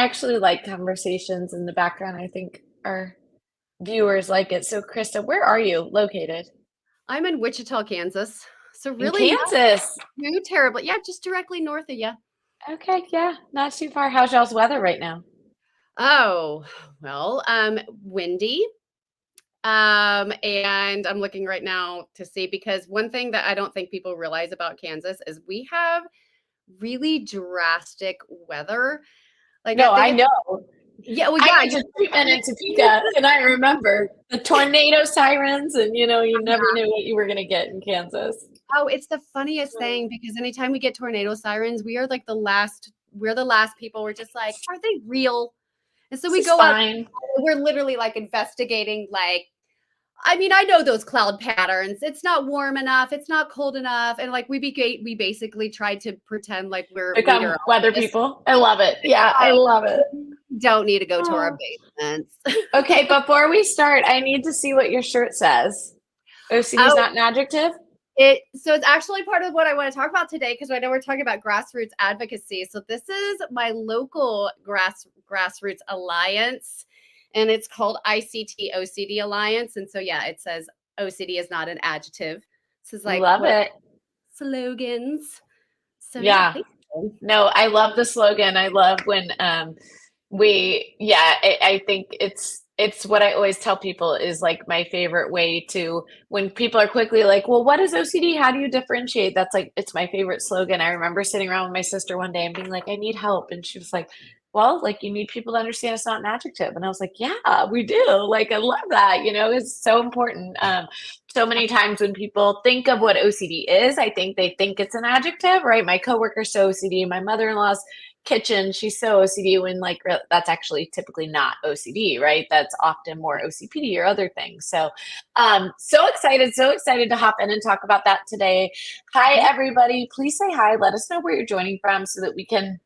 actually like conversations in the background. I think our viewers like it. So, Krista, where are you located? I'm in Wichita, Kansas. So In really not Kansas. too terrible. Yeah, just directly north of you. Okay, yeah, not too far. How's y'all's weather right now? Oh, well, windy. And I'm looking right now to see because one thing that I don't think people realize about Kansas is we have really drastic weather. Like No, I I think it's, know. yeah, well, I yeah, went to treatment in Topeka, and I remember the tornado sirens, and you never knew what you were going to get in Kansas. oh, it's the funniest thing because anytime we get tornado sirens, we are like we're the last people. We're just like, are they real? And so This we is go out, fine. we're literally like investigating, like, I mean, I know those cloud patterns. It's not warm enough. It's not cold enough. And like we basically tried to pretend like we're Become weather meteorologists. people. I love it. Yeah, I love it. Don't need to go to our Oh. basements. Okay, before we start, I need to see what your shirt says. OCD is Oh, not an adjective? so it's actually part of what I want to talk about today because I know we're talking about grassroots advocacy. So this is my local grassroots alliance, and it's called ICT OCD Alliance. And so yeah, it says OCD is not an adjective. This is like Love one of it. the slogans. So yeah, Yeah. thank you. No, I love the slogan. I love when I think it's what I always tell people is like my favorite way to when people are quickly like, well, what is OCD? How do you differentiate? That's like it's my favorite slogan. I remember sitting around with my sister one day and being like, I need help. And she was like, well, like you need people to understand it's not an adjective. And I was like, yeah, we do. Like I love that. It's so important. So many times when people think of what OCD is, I think they think it's an adjective, right? My coworker's so OCD, my mother-in-law's kitchen, she's so OCD when like that's actually typically not OCD, right? That's often more OCPD or other things. So so excited to hop in and talk about that today. Hi everybody, please say hi, let us know where you're joining from so that we can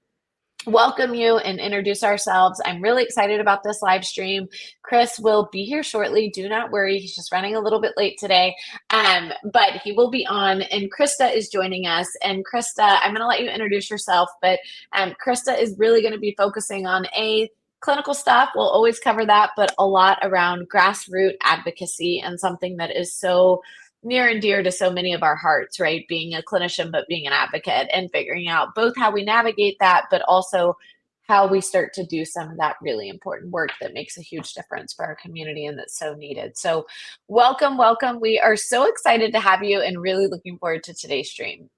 welcome you and introduce ourselves. I'm really excited about this live stream. Chris will be here shortly. Do not worry. He's just running a little bit late today. But he will be on, and Krista is joining us. And Krista, I'm going to let you introduce yourself, but Krista is really going to be focusing on clinical stuff. We'll always cover that, but a lot around grassroots advocacy and something that is so near and dear to so many of our hearts, right? Being a clinician, but being an advocate and figuring out both how we navigate that, but also how we start to do some of that really important work that makes a huge difference for our community and that's so needed. So welcome. We are so excited to have you and really looking forward to today's stream.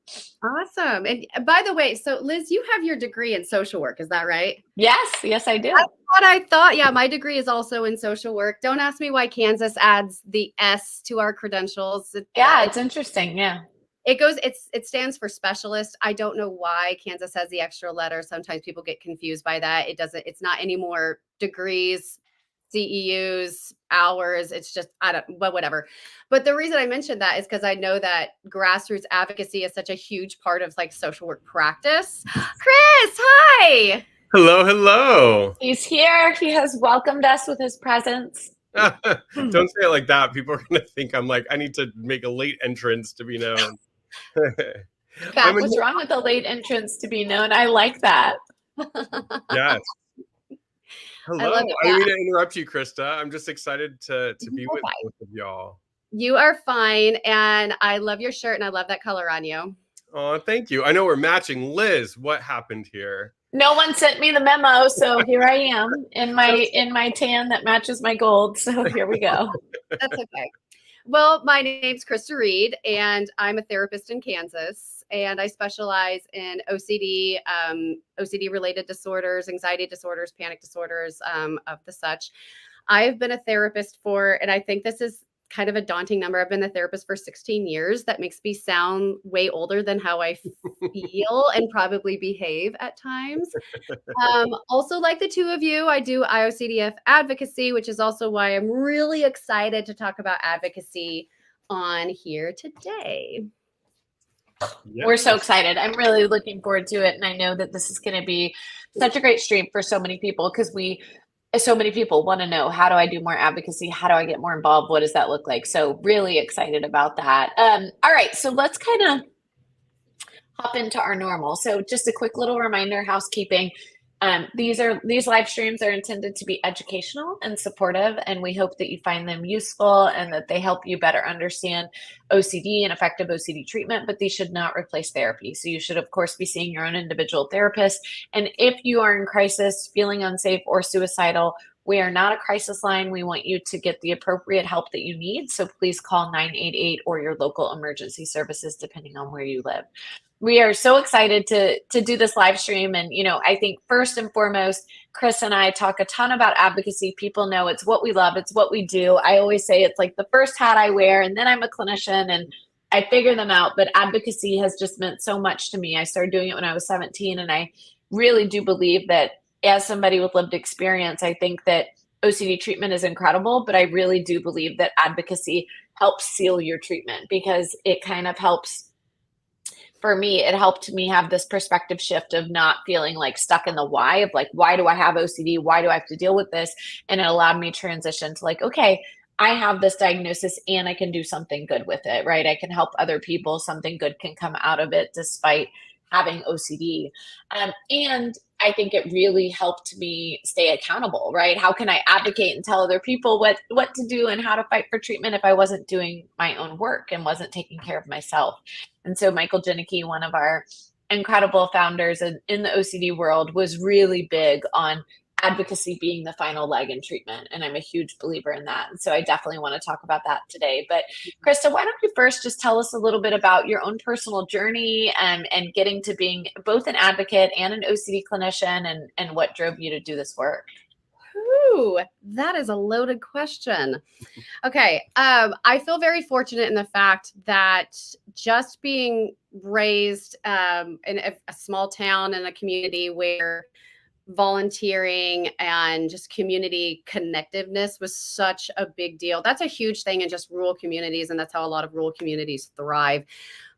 Awesome. And by the way, so Liz, you have your degree in social work, is that right? Yes, I do. That's what I thought. Yeah, my degree is also in social work. Don't ask me why Kansas adds the S to our credentials. It's interesting. Yeah. It stands for specialist. I don't know why Kansas has the extra letter. Sometimes people get confused by that. It's not anymore degrees, CEUs, hours. It's just, whatever. But the reason I mentioned that is because I know that grassroots advocacy is such a huge part of like social work practice. Chris, hi. Hello. He's here. He has welcomed us with his presence. Don't say it like that. People are going to think I'm like, I need to make a late entrance to be known. What's wrong with a late entrance to be known? I like that. Yes. Hello. I didn't mean to interrupt you, Krista. I'm just excited to be with both of y'all. You are fine. And I love your shirt and I love that color on you. Oh, thank you. I know we're matching. Liz, what happened here? No one sent me the memo, so here I am in my tan that matches my gold. So here we go. That's okay. Well, my name's Krista Reed, and I'm a therapist in Kansas, and I specialize in OCD, OCD-related disorders, anxiety disorders, panic disorders, of the such. I've been a therapist and I think this is kind of a daunting number. I've been a therapist for 16 years. That makes me sound way older than how I feel and probably behave at times. Also, like the two of you, I do IOCDF Advocacy, which is also why I'm really excited to talk about advocacy on here today. Yes. We're so excited. I'm really looking forward to it. And I know that this is going to be such a great stream for so many people because so many people want to know, how do I do more advocacy? How do I get more involved? What does that look like? So really excited about that. All right, so let's kind of hop into our normal. So just a quick little reminder, housekeeping. These live streams are intended to be educational and supportive, and we hope that you find them useful and that they help you better understand OCD and effective OCD treatment, but these should not replace therapy. So you should, of course, be seeing your own individual therapist. And if you are in crisis, feeling unsafe or suicidal, we are not a crisis line. We want you to get the appropriate help that you need. So please call 988 or your local emergency services, depending on where you live. We are so excited to do this live stream. And, I think first and foremost, Chris and I talk a ton about advocacy. People know it's what we love. It's what we do. I always say it's like the first hat I wear, and then I'm a clinician and I figure them out. But advocacy has just meant so much to me. I started doing it when I was 17, and I really do believe that as somebody with lived experience, I think that OCD treatment is incredible, but I really do believe that advocacy helps seal your treatment, because it kind of helps. For me, it helped me have this perspective shift of not feeling like stuck in the why of like, why do I have OCD? Why do I have to deal with this? And it allowed me to transition to like, okay, I have this diagnosis and I can do something good with it, right? I can help other people. Something good can come out of it despite having OCD. And I think it really helped me stay accountable, right? How can I advocate and tell other people what to do and how to fight for treatment if I wasn't doing my own work and wasn't taking care of myself? And so Michael Janicki, one of our incredible founders in the OCD world, was really big on advocacy being the final leg in treatment. And I'm a huge believer in that. And so I definitely want to talk about that today. But Krista, why don't you first just tell us a little bit about your own personal journey and getting to being both an advocate and an OCD clinician, and what drove you to do this work? Ooh, that is a loaded question. Okay. I feel very fortunate in the fact that just being raised in a small town in a community where volunteering and just community connectiveness was such a big deal. That's a huge thing in just rural communities, and that's how a lot of rural communities thrive.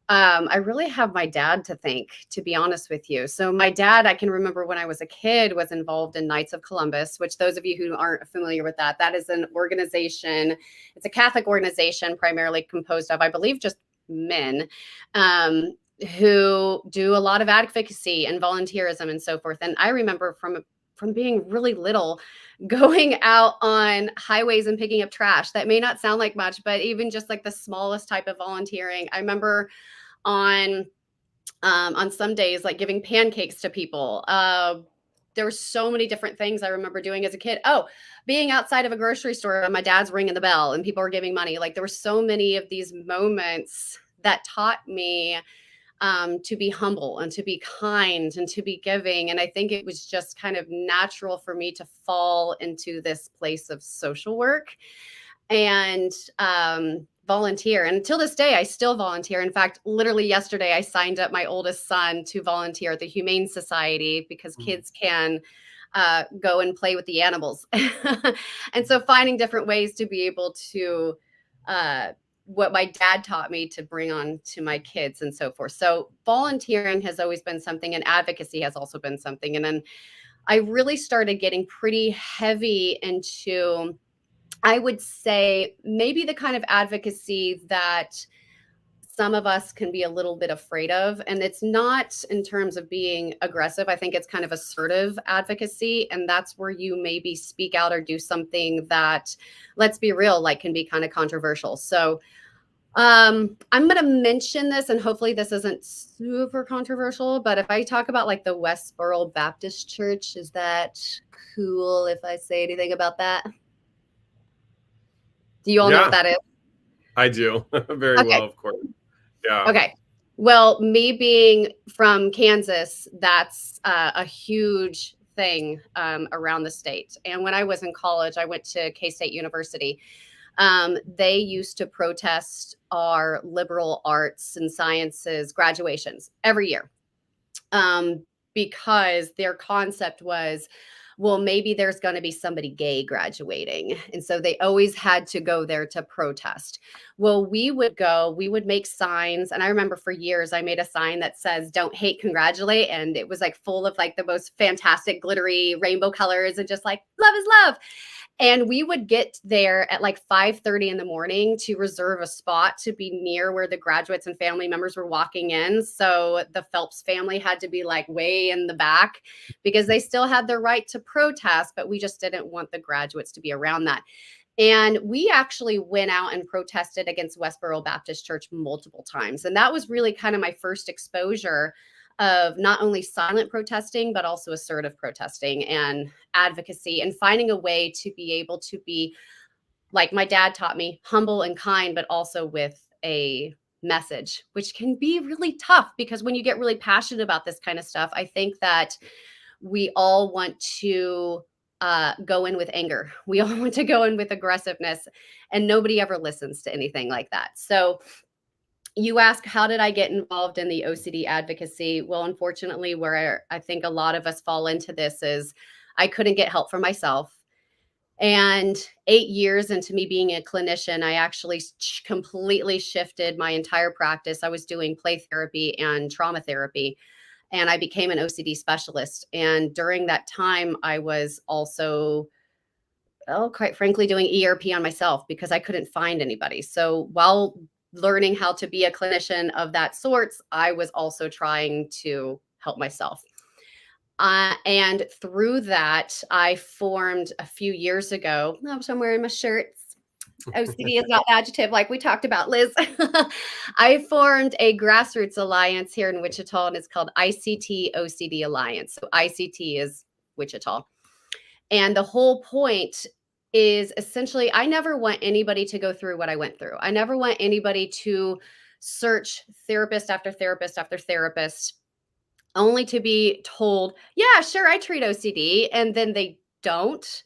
I really have my dad to thank, to be honest with you. So my dad, I can remember when I was a kid, was involved in Knights of Columbus, which those of you who aren't familiar with that is an organization. It's a Catholic organization primarily composed of, I believe, just men who do a lot of advocacy and volunteerism and so forth. And I remember from being really little, going out on highways and picking up trash. That may not sound like much, but even just like the smallest type of volunteering. I remember on some days, like giving pancakes to people. There were so many different things I remember doing as a kid. Oh, being outside of a grocery store, my dad's ringing the bell and people were giving money. Like there were so many of these moments that taught me to be humble and to be kind and to be giving. And I think it was just kind of natural for me to fall into this place of social work and volunteer. And until this day, I still volunteer. In fact, literally yesterday, I signed up my oldest son to volunteer at the Humane Society because kids can go and play with the animals. And so finding different ways to be able to what my dad taught me to bring on to my kids and so forth. So volunteering has always been something, and advocacy has also been something. And then I really started getting pretty heavy into, I would say, maybe the kind of advocacy that some of us can be a little bit afraid of. And it's not in terms of being aggressive. I think it's kind of assertive advocacy. And that's where you maybe speak out or do something that, let's be real, like can be kind of controversial. So I'm going to mention this, and hopefully this isn't super controversial, but if I talk about like the Westboro Baptist Church, is that cool if I say anything about that? Do you all know what that is? I do. Very well, of course. Yeah. Okay. Well, me being from Kansas, that's a huge thing around the state. And when I was in college, I went to K-State University. They used to protest our liberal arts and sciences graduations every year because their concept was, well, maybe there's going to be somebody gay graduating. And so they always had to go there to protest. Well, we would make signs. And I remember for years, I made a sign that says, "Don't hate, congratulate." And it was like full of like the most fantastic glittery rainbow colors and just like, love is love. And we would get there at like 5:30 in the morning to reserve a spot to be near where the graduates and family members were walking in. So the Phelps family had to be like way in the back because they still had their right to protest, but we just didn't want the graduates to be around that. And we actually went out and protested against Westboro Baptist Church multiple times. And that was really kind of my first exposure of not only silent protesting, but also assertive protesting and advocacy, and finding a way to be able to be, like my dad taught me, humble and kind, but also with a message, which can be really tough because when you get really passionate about this kind of stuff, I think that we all want to go in with anger. We all want to go in with aggressiveness, and nobody ever listens to anything like that. So you ask, how did I get involved in the OCD advocacy? Well, unfortunately, where I think a lot of us fall into this is I couldn't get help for myself. And 8 years into me being a clinician, I actually completely shifted my entire practice. I was doing play therapy and trauma therapy, and I became an OCD specialist. And during that time, I was also, quite frankly, doing ERP on myself because I couldn't find anybody. So while learning how to be a clinician of that sort, I was also trying to help myself. And through that, I formed a few years ago, I'm wearing my shirts. OCD is not adjective like we talked about, Liz. I formed a Grassroots alliance here in Wichita, and it's called ICT OCD Alliance. So ICT is Wichita. And the whole point is essentially, I never want anybody to go through what I went through. I never want anybody to search therapist after therapist after therapist, only to be told, yeah, sure, I treat OCD. And then they don't,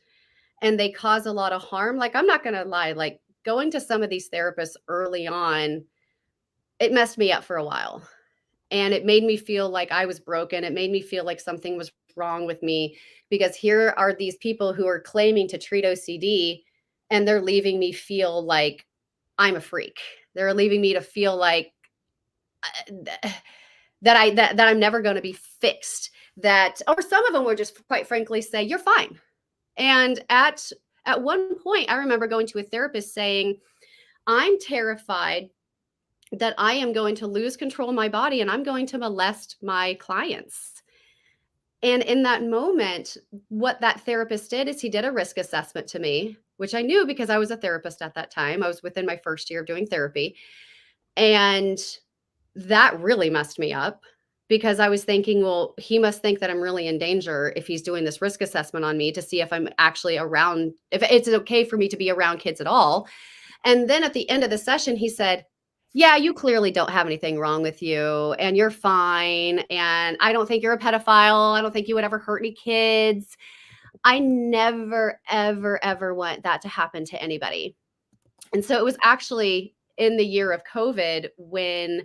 and they cause a lot of harm. Like, I'm not going to lie, like going to some of these therapists early on, it messed me up for a while. And it made me feel like I was broken. It made me feel like something was wrong with me, because here are these people who are claiming to treat OCD, and they're leaving me feel like I'm a freak. They're leaving me to feel like that I'm never going to be fixed. That, or some of them would just quite frankly say, you're fine. And at one point, I remember going to a therapist saying, I'm terrified that I am going to lose control of my body and I'm going to molest my clients. And in that moment, what that therapist did is he did a risk assessment to me, which I knew because I was a therapist at that time. I was within my first year of doing therapy. And that really messed me up, because I was thinking, well, he must think that I'm really in danger if he's doing this risk assessment on me to see if I'm actually around, if it's okay for me to be around kids at all. And then at the end of the session, he said, yeah, you clearly don't have anything wrong with you and you're fine. And I don't think you're a pedophile. I don't think you would ever hurt any kids. I never, ever, ever want that to happen to anybody. And so it was actually in the year of COVID when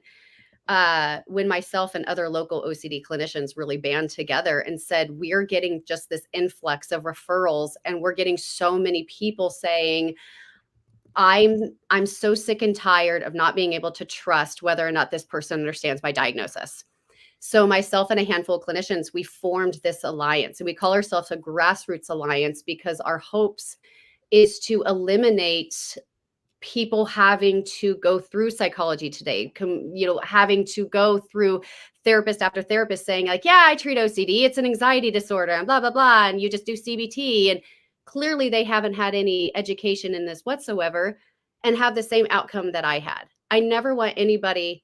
myself and other local OCD clinicians really band together and said, we're getting just this influx of referrals, and we're getting so many people saying, I'm so sick and tired of not being able to trust whether or not this person understands my diagnosis. So myself and a handful of clinicians, we formed this alliance, and we call ourselves a Grassroots Alliance because our hopes is to eliminate people having to go through psychology today, having to go through therapist after therapist saying like, yeah, I treat OCD, it's an anxiety disorder and blah, blah, blah. And you just do CBT. And clearly they haven't had any education in this whatsoever and have the same outcome that I had. I never want anybody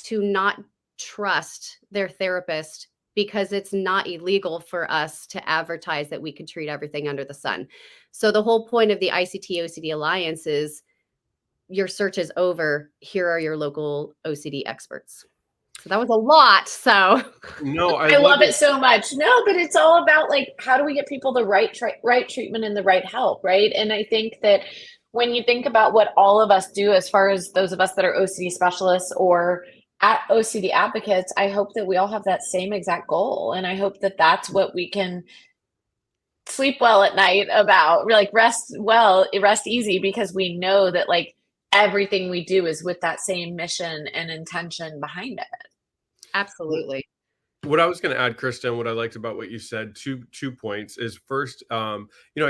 to not trust their therapist, because it's not illegal for us to advertise that we can treat everything under the sun. So the whole point of the ICT OCD Alliance is, your search is over. Here are your local OCD experts. So that was a lot. So no, I love it so much. No, but it's all about like, how do we get people the right treatment and the right help, right? And I think that when you think about what all of us do, as far as those of us that are OCD specialists or at OCD advocates, I hope that we all have that same exact goal. And I hope that that's what we can sleep well at night about. We're like, rest easy, because we know that like everything we do is with that same mission and intention behind it. Absolutely. What I was going to add, Kristen, what I liked about what you said, two points is first, I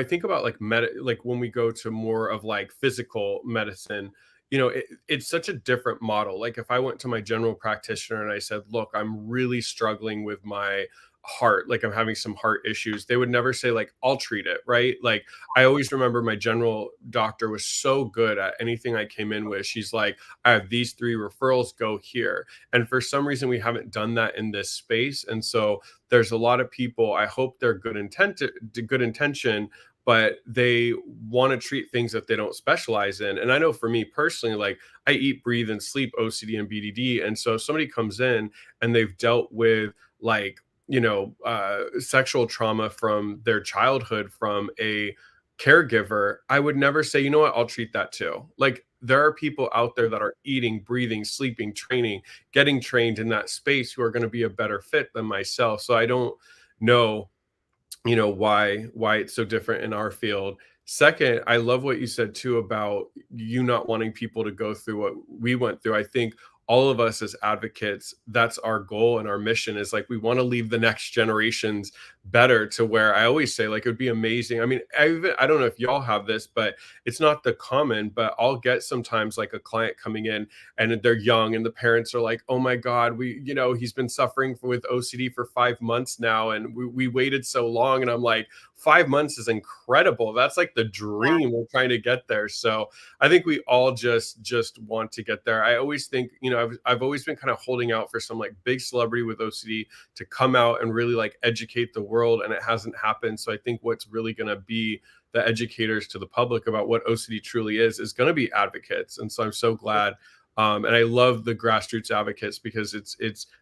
think about like like when we go to more of like physical medicine, it's such a different model. Like if I went to my general practitioner and I said, look, I'm really struggling with my heart, like I'm having some heart issues, they would never say like, I'll treat it, right? Like I always remember my general doctor was so good at anything I came in with. She's like, I have these 3 referrals, go here. And for some reason, we haven't done that in this space. And so there's a lot of people, I hope they're good intention, but they want to treat things that they don't specialize in. And I know for me personally, like I eat, breathe, and sleep OCD and BDD. And so if somebody comes in and they've dealt with like, sexual trauma from their childhood from a caregiver, I would never say, you know what, I'll treat that too. Like there are people out there that are eating, breathing, sleeping, training, getting trained in that space who are going to be a better fit than myself. So I don't know, why it's so different in our field. Second, I love what you said too about you not wanting people to go through what we went through. I think all of us as advocates, that's our goal and our mission is like we want to leave the next generations better, to where I always say like it would be amazing. I mean, I don't know if y'all have this, but it's not the common, but I'll get sometimes like a client coming in and they're young and the parents are like, oh my God, he's been suffering with OCD for 5 months now and we waited so long. And I'm like, 5 months is incredible. That's like the dream. We're trying to get there. So I think we all just want to get there. I always think, I've always been kind of holding out for some like big celebrity with OCD to come out and really like educate the world, and it hasn't happened. So I think what's really going to be the educators to the public about what OCD truly is going to be advocates. And so I'm so glad. And I love the Grassroots advocates because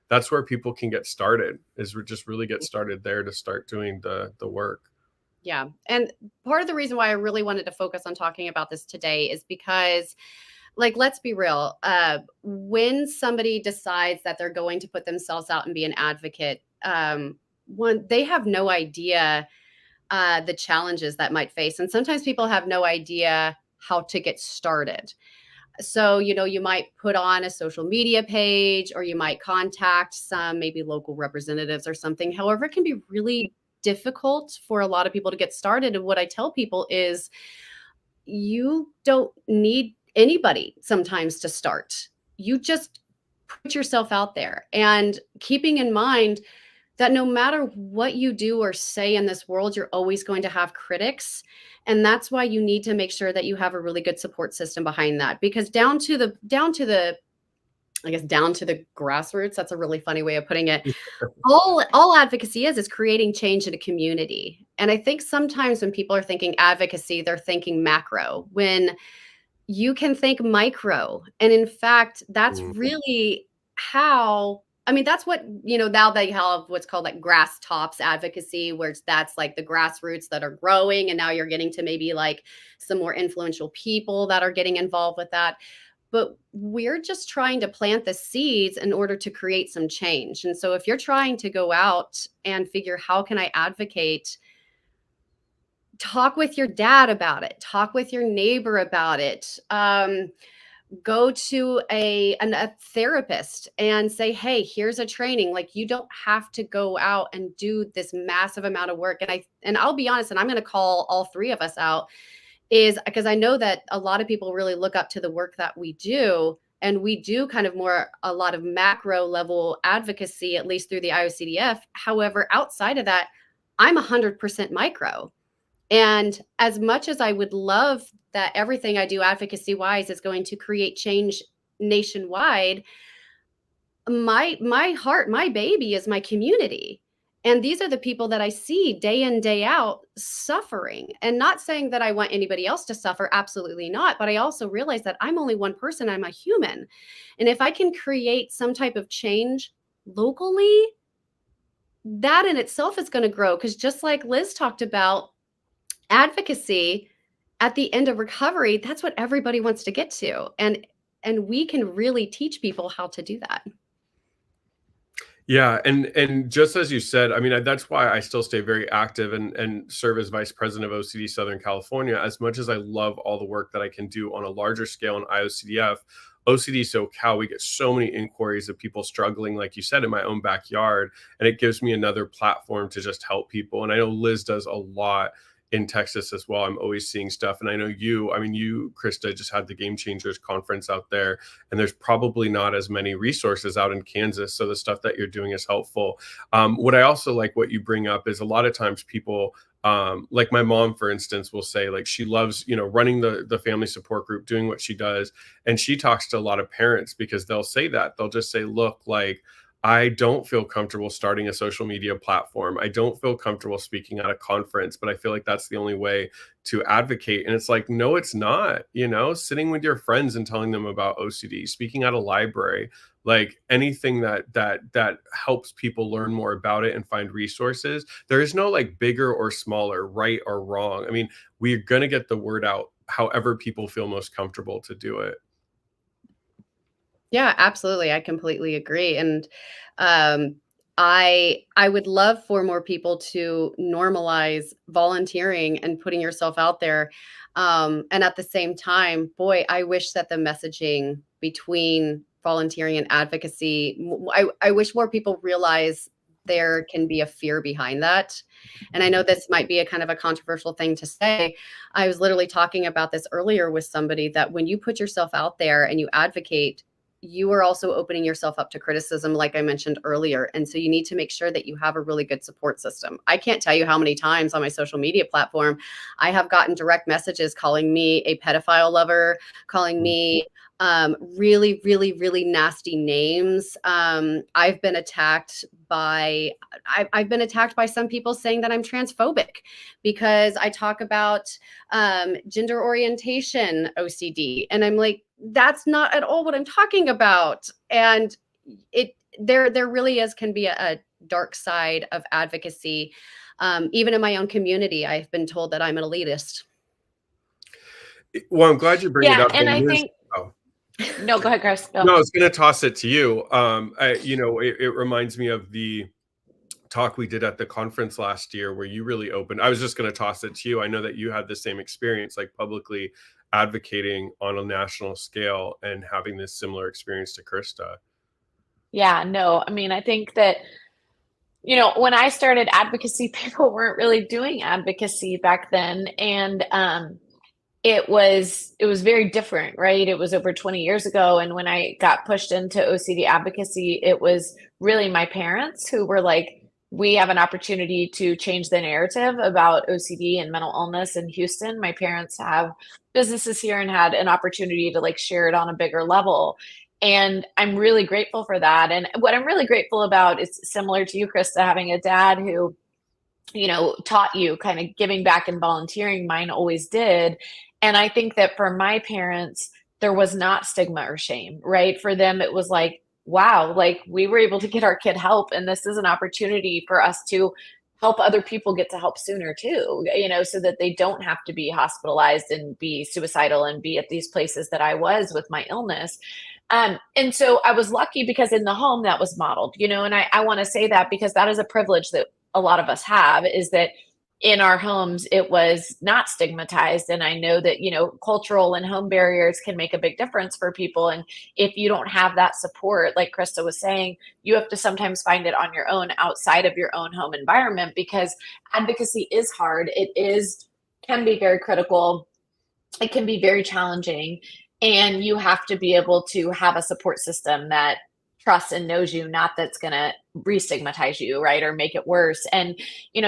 that's where people can get started, is just really get started there to start doing the work. Yeah. And part of the reason why I really wanted to focus on talking about this today is because, like, let's be real. When somebody decides that they're going to put themselves out and be an advocate, they have no idea the challenges that might face. And sometimes people have no idea how to get started. So, you might put on a social media page, or you might contact some maybe local representatives or something. However, it can be really difficult for a lot of people to get started. And what I tell people is you don't need anybody sometimes to start. You just put yourself out there, and keeping in mind that no matter what you do or say in this world, you're always going to have critics. And that's why you need to make sure that you have a really good support system behind that, because down to the grassroots, that's a really funny way of putting it. All advocacy is creating change in a community. And I think sometimes when people are thinking advocacy, they're thinking macro, when you can think micro. And in fact, that's really that's what, now they have what's called like grass tops advocacy, where that's like the grassroots that are growing. And now you're getting to maybe like some more influential people that are getting involved with that. But we're just trying to plant the seeds in order to create some change. And so if you're trying to go out and figure, how can I advocate? Talk with your dad about it. Talk with your neighbor about it. Go to a therapist and say, hey, here's a training. Like, you don't have to go out and do this massive amount of work. And I'll be honest, and I'm going to call all 3 of us out, is because I know that a lot of people really look up to the work that we do. And we do kind of a lot of macro level advocacy, at least through the IOCDF. However, outside of that, I'm 100% micro. And as much as I would love that everything I do advocacy wise is going to create change nationwide, my heart, my baby is my community. And these are the people that I see day in, day out suffering. And not saying that I want anybody else to suffer, absolutely not. But I also realize that I'm only one person, I'm a human. And if I can create some type of change locally, that in itself is going to grow. Because just like Liz talked about, advocacy at the end of recovery, that's what everybody wants to get to. And we can really teach people how to do that. Yeah. And just as you said, I mean, that's why I still stay very active and serve as vice president of OCD Southern California. As much as I love all the work that I can do on a larger scale in IOCDF, OCD SoCal, we get so many inquiries of people struggling, like you said, in my own backyard. And it gives me another platform to just help people. And I know Liz does a lot in Texas as well. I'm always seeing stuff. And I know you, Krista, just had the Game Changers conference out there, and there's probably not as many resources out in Kansas. So the stuff that you're doing is helpful. What I also like what you bring up is a lot of times people, like my mom, for instance, will say like she loves, running the family support group, doing what she does. And she talks to a lot of parents because they'll say that. They'll just say, look, like, I don't feel comfortable starting a social media platform. I don't feel comfortable speaking at a conference, but I feel like that's the only way to advocate. And it's like, no, it's not, sitting with your friends and telling them about OCD, speaking at a library, like anything that helps people learn more about it and find resources. There is no like bigger or smaller, right or wrong. I mean, we're going to get the word out however people feel most comfortable to do it. Yeah, absolutely. I completely agree. And I would love for more people to normalize volunteering and putting yourself out there. And at the same time, boy, I wish that the messaging between volunteering and advocacy, I wish more people realize there can be a fear behind that. And I know this might be a kind of a controversial thing to say. I was literally talking about this earlier with somebody, that when you put yourself out there and you advocate, you are also opening yourself up to criticism, like I mentioned earlier. And so you need to make sure that you have a really good support system. I can't tell you how many times on my social media platform I have gotten direct messages calling me a pedophile lover, calling me really, really, really nasty names. I've been attacked by some people saying that I'm transphobic because I talk about gender orientation OCD, and I'm like, that's not at all what I'm talking about. And there really can be a dark side of advocacy. Even in my own community, I've been told that I'm an elitist. Well, I'm glad you bring it up. And I think. No, go ahead, Chris. Go. No, I was going to toss it to you. It reminds me of the talk we did at the conference last year where you really opened. I was just going to toss it to you. I know that you had the same experience, like publicly advocating on a national scale and having this similar experience to Krista. Yeah, no, I mean, I think that, when I started advocacy, people weren't really doing advocacy back then. And it was very different, right? It was over 20 years ago. And when I got pushed into OCD advocacy, it was really my parents who were like, we have an opportunity to change the narrative about OCD and mental illness in Houston. My parents have businesses here and had an opportunity to like share it on a bigger level. And I'm really grateful for that. And what I'm really grateful about is similar to you, Krista, having a dad who, taught you kind of giving back and volunteering. Mine always did. And I think that for my parents, there was not stigma or shame, right? For them, it was like, wow, like we were able to get our kid help. And this is an opportunity for us to help other people get to help sooner too, so that they don't have to be hospitalized and be suicidal and be at these places that I was with my illness. And so I was lucky because in the home that was modeled, and I want to say that because that is a privilege that a lot of us have, is that in our homes, it was not stigmatized. And I know that, cultural and home barriers can make a big difference for people. And if you don't have that support, like Krista was saying, you have to sometimes find it on your own outside of your own home environment, because advocacy is hard. Can be very critical. It can be very challenging. And you have to be able to have a support system that trusts and knows you, not that's going to re-stigmatize you, right, or make it worse. And,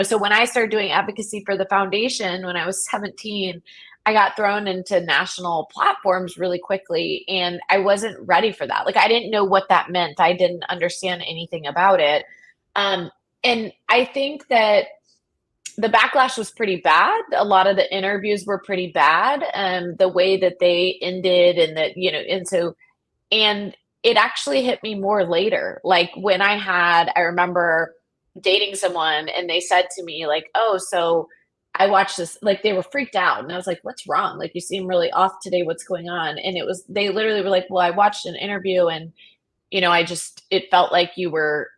so when I started doing advocacy for the foundation, when I was 17, I got thrown into national platforms really quickly, and I wasn't ready for that. Like, I didn't know what that meant. I didn't understand anything about it. And I think that the backlash was pretty bad. A lot of the interviews were pretty bad. The way that they ended and it actually hit me more later. Like when I remember dating someone and they said to me like, oh, so I watched this, like they were freaked out. And I was like, what's wrong? Like, you seem really off today. What's going on? And they literally were like, well, I watched an interview and, it felt like you were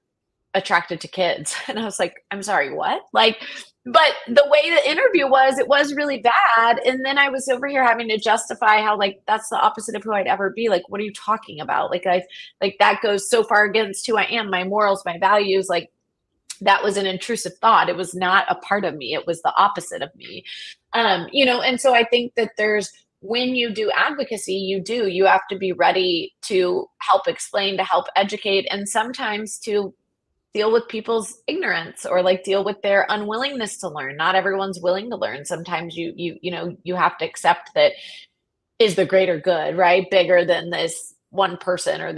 attracted to kids. And I was like, I'm sorry, what? Like, but the way the interview was, it was really bad. And then I was over here having to justify how, like, that's the opposite of who I'd ever be. Like, what are you talking about? Like that goes so far against who I am, my morals, my values. Like, that was an intrusive thought. It was not a part of me. It was the opposite of me. And so I think that when you do advocacy, you have to be ready to help explain, to help educate, and sometimes to deal with people's ignorance, or like deal with their unwillingness to learn. Not everyone's willing to learn. Sometimes you have to accept that is the greater good, right? Bigger than this one person or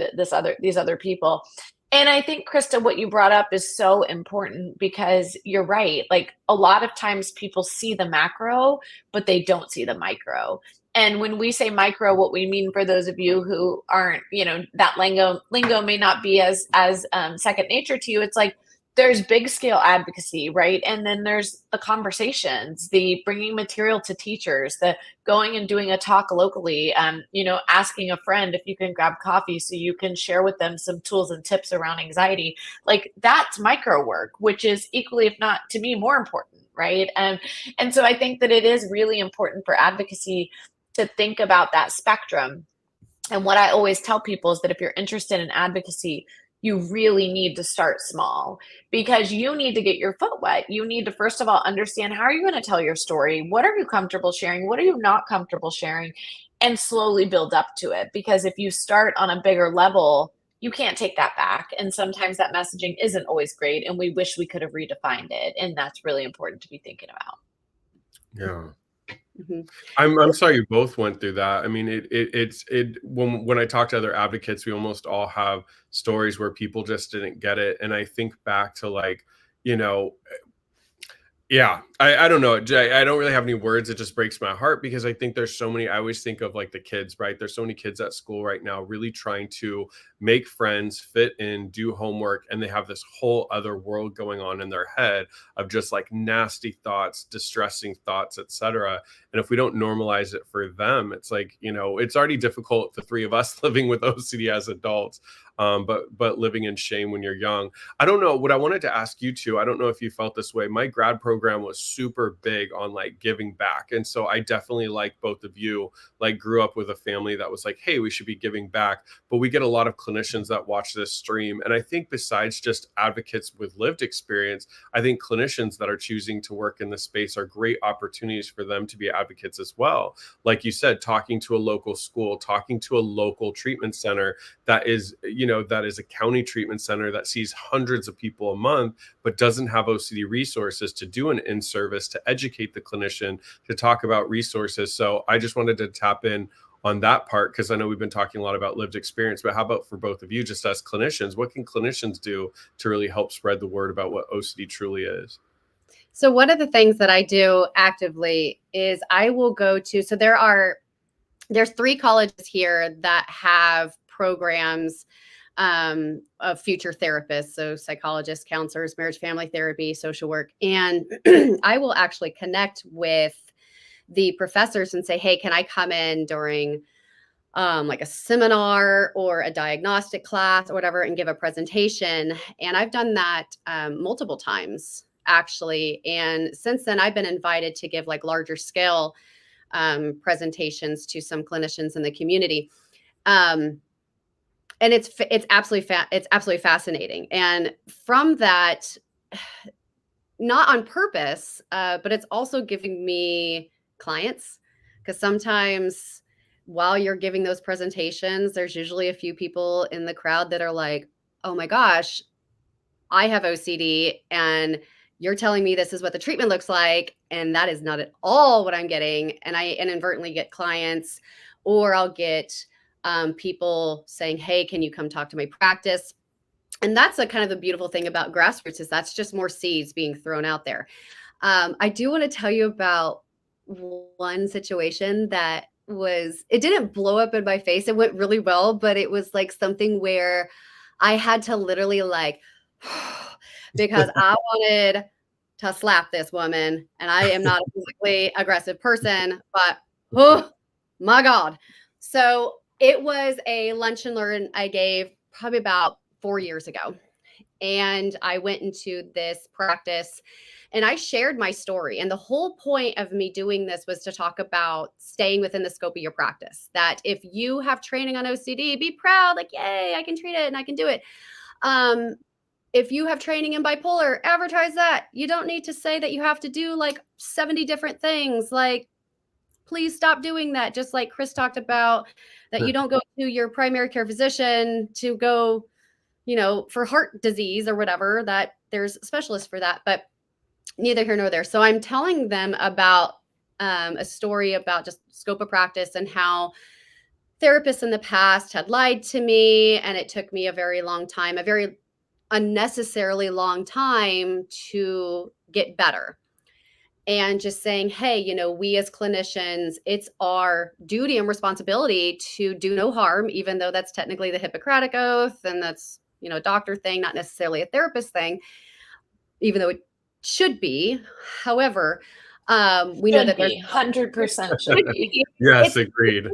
these other people. And I think, Krista, what you brought up is so important, because you're right. Like, a lot of times people see the macro, but they don't see the micro. And when we say micro, what we mean, for those of you who aren't, that lingo may not be as second nature to you. It's like, there's big scale advocacy, right? And then there's the conversations, the bringing material to teachers, the going and doing a talk locally, asking a friend if you can grab coffee so you can share with them some tools and tips around anxiety. Like, that's micro work, which is equally, if not to me, more important, right? And so I think that it is really important for advocacy to think about that spectrum. And what I always tell people is that if you're interested in advocacy, you really need to start small, because you need to get your foot wet. You need to, first of all, understand, how are you going to tell your story? What are you comfortable sharing? What are you not comfortable sharing? And slowly build up to it. Because if you start on a bigger level, you can't take that back. And sometimes that messaging isn't always great. And we wish we could have redefined it. And that's really important to be thinking about. Yeah. Mm-hmm. I'm sorry you both went through that. I mean, when I talk to other advocates, we almost all have stories where people just didn't get it. And I think back to, like, yeah, I don't know. I don't really have any words. It just breaks my heart, because I think there's so many. I always think of, like, the kids, right? There's so many kids at school right now really trying to make friends, fit in, do homework, and they have this whole other world going on in their head of just, like, nasty thoughts, distressing thoughts, etc. And if we don't normalize it for them, it's like, it's already difficult, the three of us living with OCD as adults. But living in shame when you're young. I don't know what I wanted to ask you too. I don't know if you felt this way. My grad program was super big on, like, giving back. And so I definitely, like both of you, like, grew up with a family that was like, hey, we should be giving back. But we get a lot of clinicians that watch this stream. And I think besides just advocates with lived experience, I think clinicians that are choosing to work in this space are great opportunities for them to be advocates as well. Like you said, talking to a local school, talking to a local treatment center that is, that is a county treatment center that sees hundreds of people a month, but doesn't have OCD resources to do an in-service, to educate the clinician, to talk about resources. So I just wanted to tap in on that part, because I know we've been talking a lot about lived experience, but how about for both of you, just as clinicians, what can clinicians do to really help spread the word about what OCD truly is? So one of the things that I do actively is I will go to, so there's 3 colleges here that have programs of future therapists, so psychologists, counselors, marriage, family therapy, social work. And I will actually connect with the professors and say, hey, can I come in during like a seminar or a diagnostic class or whatever and give a presentation? And I've done that multiple times, actually. And since then, I've been invited to give, like, larger scale presentations to some clinicians in the community. And it's absolutely fascinating. And from that, not on purpose, but it's also giving me clients, because sometimes while you're giving those presentations, there's usually a few people in the crowd that are like, oh my gosh, I have OCD, and you're telling me this is what the treatment looks like, and that is not at all what I'm getting. And I inadvertently get clients, or I'll get people saying, hey, can you come talk to my practice? And that's a kind of the beautiful thing about Grassroots, is that's just more seeds being thrown out there. I do want to tell you about one situation that it didn't blow up in my face. It went really well, but it was like something where I had to literally, like, because I wanted to slap this woman, and I am not a physically aggressive person, but oh my God. So it was a lunch and learn I gave probably about 4 years ago. And I went into this practice and I shared my story. And the whole point of me doing this was to talk about staying within the scope of your practice. That if you have training on OCD, be proud, like, yay, I can treat it and I can do it. If you have training in bipolar, advertise that. You don't need to say that you have to do like 70 different things. Like, please stop doing that. Just like Chris talked about, that you don't go to your primary care physician to go, for heart disease or whatever, that there's specialists for that, but neither here nor there. So I'm telling them about a story about just scope of practice and how therapists in the past had lied to me. And it took me a very long time, a very unnecessarily long time to get better. And just saying, hey, we as clinicians, it's our duty and responsibility to do no harm, even though that's technically the Hippocratic Oath and that's, a doctor thing, not necessarily a therapist thing, even though it should be. However, we know that there's 100% should be. Yes, agreed.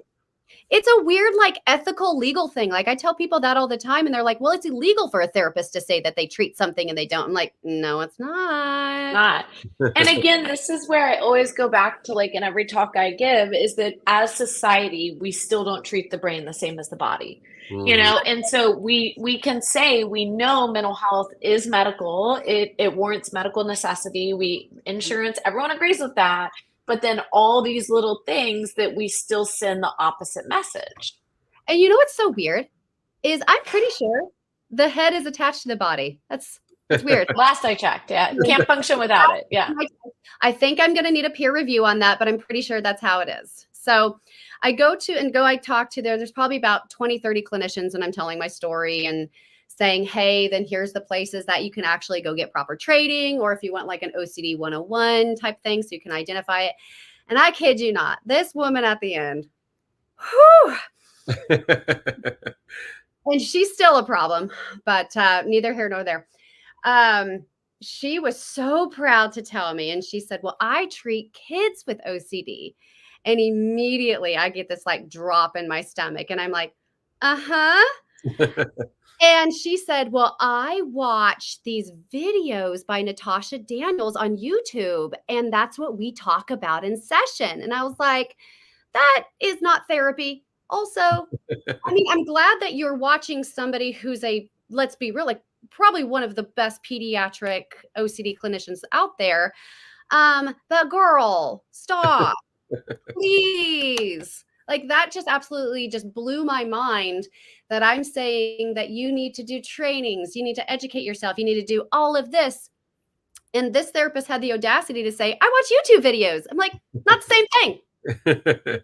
It's a weird, like, ethical, legal thing. Like, I tell people that all the time, and they're like, well, it's illegal for a therapist to say that they treat something and they don't. I'm like, no, it's not. And again, this is where I always go back to, like, in every talk I give, is that as society, we still don't treat the brain the same as the body. And so we can say we know mental health is medical. It warrants medical necessity. Insurance, everyone agrees with that. But then all these little things that we still send the opposite message. And what's so weird is I'm pretty sure the head is attached to the body. That's weird. Last I checked, yeah. Can't function without it. Yeah. I think I'm going to need a peer review on that, but I'm pretty sure that's how it is. So I talk to there's probably about 20, 30 clinicians, and I'm telling my story and saying, hey, then here's the places that you can actually go get proper training, or if you want like an OCD 101 type thing, so you can identify it. And I kid you not, this woman at the end, and she's still a problem, but neither here nor there. She was so proud to tell me, and she said, well, I treat kids with OCD. And immediately I get this like drop in my stomach, and I'm like, uh-huh. And she said, well, I watched these videos by Natasha Daniels on YouTube, and that's what we talk about in session. And I was like, that is not therapy. Also, I mean, I'm glad that you're watching somebody who's let's be real, like probably one of the best pediatric OCD clinicians out there. But girl, stop, please. Like, that just absolutely just blew my mind, that I'm saying that you need to do trainings, you need to educate yourself, you need to do all of this. And this therapist had the audacity to say, I watch YouTube videos. I'm like, not the same thing.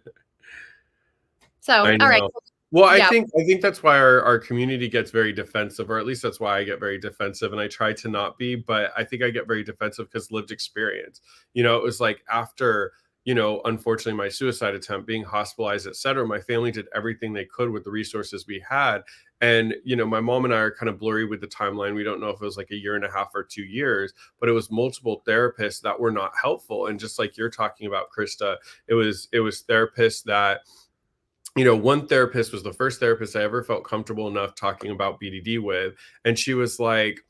So, all right. Well, yeah. I think that's why our community gets very defensive, or at least that's why I get very defensive, and I try to not be, but I think I get very defensive because lived experience. It was like after, unfortunately, my suicide attempt, being hospitalized, et cetera, my family did everything they could with the resources we had. And, my mom and I are kind of blurry with the timeline. We don't know if it was like 1.5 years or 2 years, but it was multiple therapists that were not helpful. And just like you're talking about, Krista, it was therapists that, one therapist was the first therapist I ever felt comfortable enough talking about BDD with. And she was like,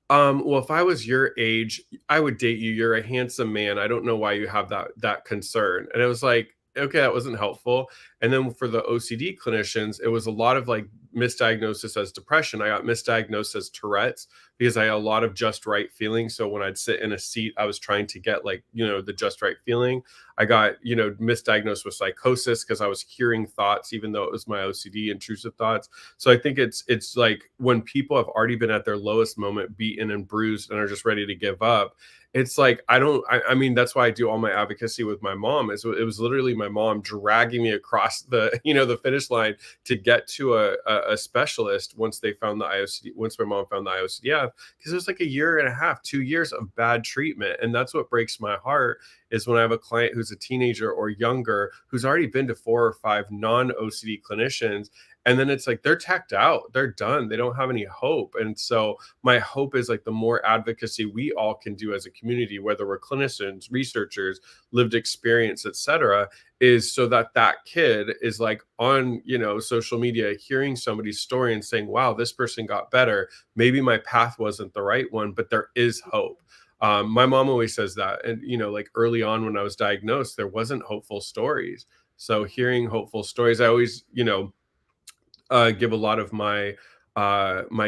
well, if I was your age, I would date you. You're a handsome man. I don't know why you have that concern. And it was like, okay, that wasn't helpful. And then for the OCD clinicians, it was a lot of like misdiagnosis as depression. I got misdiagnosed as Tourette's because I had a lot of just right feeling. So when I'd sit in a seat, I was trying to get like, the just right feeling. I got, misdiagnosed with psychosis because I was hearing thoughts, even though it was my OCD, intrusive thoughts. So I think it's like when people have already been at their lowest moment, beaten and bruised, and are just ready to give up. It's like, I mean, that's why I do all my advocacy with my mom. It was literally my mom dragging me across the, the finish line to get to a specialist once they found the IOCD, once my mom found the IOCDF, because it was like 1.5 years, 2 years of bad treatment. And that's what breaks my heart, is when I have a client who's a teenager or younger, who's already been to 4 or 5 non-OCD clinicians, And then it's like they're tacked out, they're done, they don't have any hope. And so my hope is like the more advocacy we all can do as a community, whether we're clinicians, researchers, lived experience, etc., is so that that kid is like on, you know, social media, hearing somebody's story and saying, wow, this person got better. Maybe my path wasn't the right one, but there is hope. My mom always says that. And, you know, like early on when I was diagnosed, there wasn't hopeful stories. So hearing hopeful stories, I always, you know, give a lot of my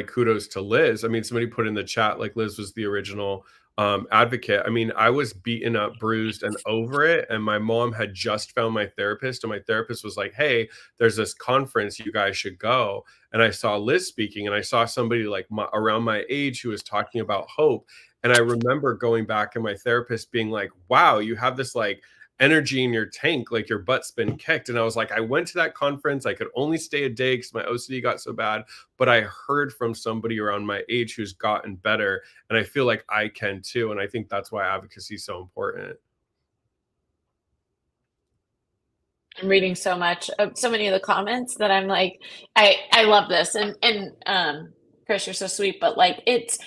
kudos to Liz. I mean, somebody put in the chat like Liz was the original advocate. I mean, I was beaten up, bruised, and over it. And my mom had just found my therapist, and my therapist was like, "Hey, there's this conference, you guys should go." And I saw Liz speaking, and I saw somebody like around my age who was talking about hope. And I remember going back and my therapist being like, "Wow, you have this like energy in your tank, like your butt's been kicked." And I was like, I went to that conference. I could only stay a day because my OCD got so bad, but I heard from somebody around my age who's gotten better. And I feel like I can too. And I think that's why advocacy is so important. I'm reading so much of so many of the comments that I'm like, I love this. And Chris, you're so sweet, but like it's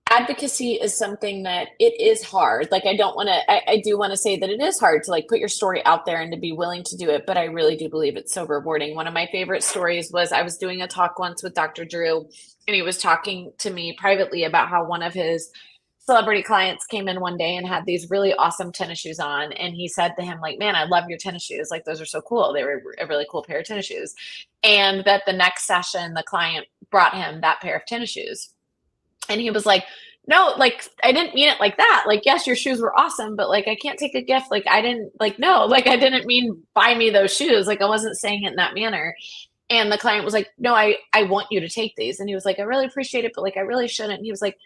advocacy is something that it is hard. Like I don't want to, I do want to say that it is hard to like put your story out there and to be willing to do it, but I really do believe it's so rewarding. One of my favorite stories was I was doing a talk once with Dr. Drew, and he was talking to me privately about how one of his celebrity clients came in one day and had these really awesome tennis shoes on. And he said to him, like, man, I love your tennis shoes. Like, those are so cool. They were a really cool pair of tennis shoes. And that the next session, the client brought him that pair of tennis shoes. And he was like, no, like, I didn't mean it like that. Like, yes, your shoes were awesome, but like, I can't take a gift. Like, I didn't like, no, like, I didn't mean buy me those shoes. Like, I wasn't saying it in that manner. And the client was like, no, I want you to take these. And he was like, I really appreciate it, but like, I really shouldn't. And he was like,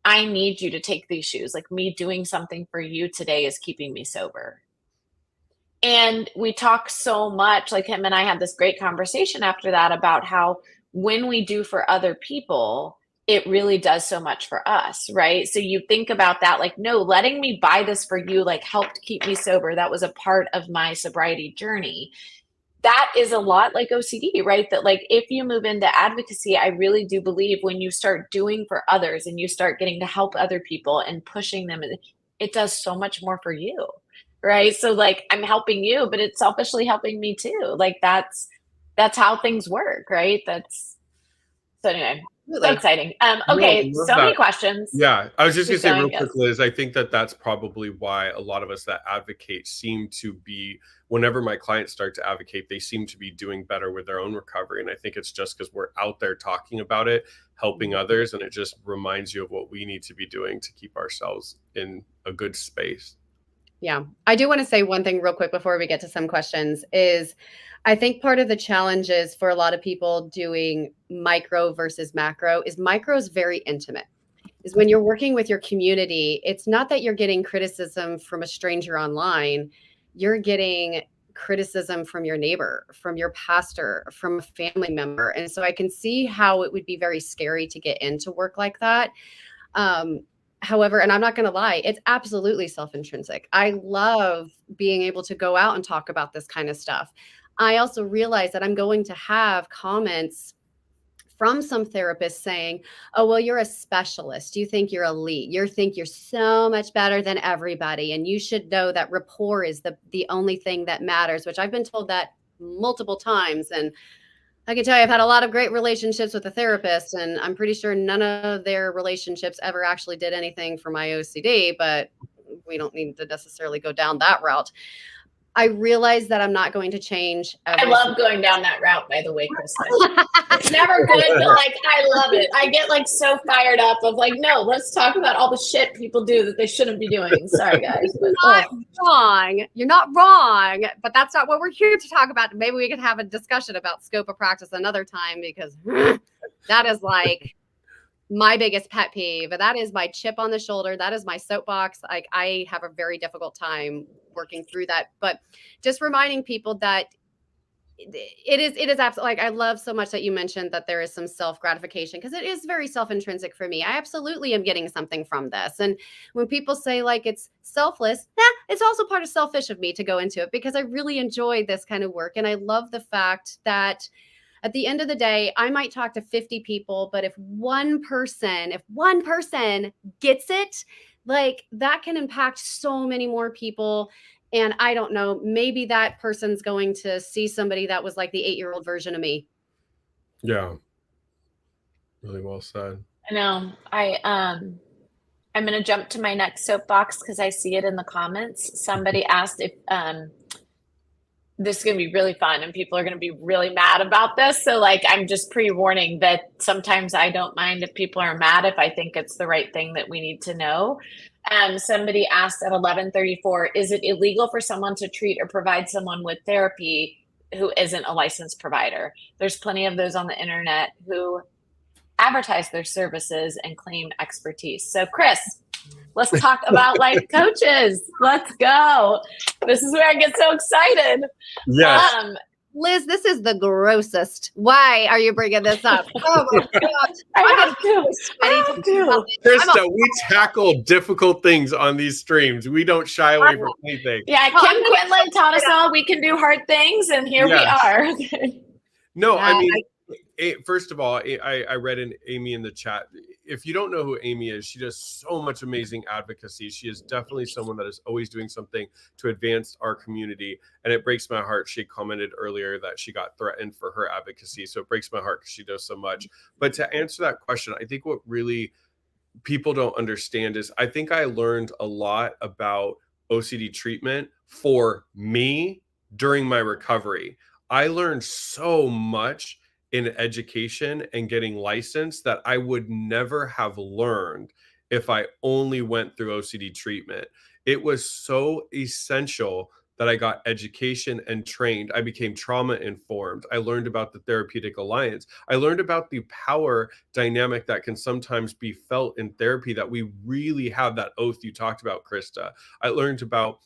I need you to take these shoes. Like, me doing something for you today is keeping me sober. And we talk so much, like him and I had this great conversation after that about how when we do for other people, it really does so much for us, right? So you think about that, like, no, letting me buy this for you, like, helped keep me sober. That was a part of my sobriety journey. That is a lot like OCD, right? That like if you move into advocacy, I really do believe when you start doing for others and you start getting to help other people and pushing them, it does so much more for you, right? So like I'm helping you, but it's selfishly helping me too. Like that's how things work, right? So anyway, so exciting. Okay, so many questions. Yeah, I was just gonna say real quick, Liz, I think that that's probably why a lot of us that advocate seem to be, whenever my clients start to advocate, they seem to be doing better with their own recovery. And I think it's just because we're out there talking about it, helping others, and it just reminds you of what we need to be doing to keep ourselves in a good space. Yeah, I do want to say one thing real quick before we get to some questions is I think part of the challenges for a lot of people doing micro versus macro is micro is very intimate. Is when you're working with your community, it's not that you're getting criticism from a stranger online, you're getting criticism from your neighbor, from your pastor, from a family member. And so I can see how it would be very scary to get into work like that. However, and I'm not going to lie, it's absolutely self-intrinsic. I love being able to go out and talk about this kind of stuff. I also realize that I'm going to have comments from some therapists saying, oh, well, you're a specialist. You think you're elite. You think you're so much better than everybody. And you should know that rapport is the only thing that matters, which I've been told that multiple times. And I can tell you, I've had a lot of great relationships with a therapist, and I'm pretty sure none of their relationships ever actually did anything for my OCD, but we don't need to necessarily go down that route. I realize that I'm not going to change. I love going down that route, by the way, Krista. It's never good, but like, I love it. I get like so fired up of like, no, let's talk about all the shit people do that they shouldn't be doing. Sorry, guys. But, not wrong. You're not wrong, but that's not what we're here to talk about. Maybe we could have a discussion about scope of practice another time, because that is like my biggest pet peeve. That is my chip on the shoulder. That is my soapbox. Like, I have a very difficult time working through that, but just reminding people that it is absolutely, like, I love so much that you mentioned that there is some self-gratification, because it is very self-intrinsic for me. I absolutely am getting something from this. And when people say like it's selfless, it's also part of selfish of me to go into it, because I really enjoy this kind of work. And I love the fact that At the end of the day, I might talk to 50 people, but if one person gets it, like that can impact so many more people. And I don't know, maybe that person's going to see somebody that was like the 8-year-old version of me. Yeah. Really well said. I know. I'm going to jump to my next soapbox because I see it in the comments. Somebody asked if this is going to be really fun and people are going to be really mad about this. So like, I'm just pre-warning that sometimes I don't mind if people are mad if I think it's the right thing that we need to know. Somebody asked at 11:34, is it illegal for someone to treat or provide someone with therapy who isn't a licensed provider? There's plenty of those on the internet who advertise their services and claim expertise. So Chris, let's talk about life coaches. Let's go. This is where I get so excited. Yes. Liz, this is the grossest. Why are you bringing this up? Oh my gosh. I have to. Krista, we tackle difficult things on these streams. We don't shy away from anything. Yeah, Kim Quinlan taught us all we can do hard things, and here we are. No, I mean, first of all, I read Amy in the chat. If you don't know who Amy is, she does so much amazing advocacy. She is definitely someone that is always doing something to advance our community. And it breaks my heart. She commented earlier that she got threatened for her advocacy. So it breaks my heart because she does so much. But to answer that question, I think what really people don't understand is I think I learned a lot about OCD treatment for me during my recovery. I learned so much in education and getting licensed that I would never have learned if I only went through OCD treatment. It was so essential that I got education and trained. I became trauma informed. I learned about the Therapeutic Alliance. I learned about the power dynamic that can sometimes be felt in therapy, that we really have that oath you talked about, Krista. I learned about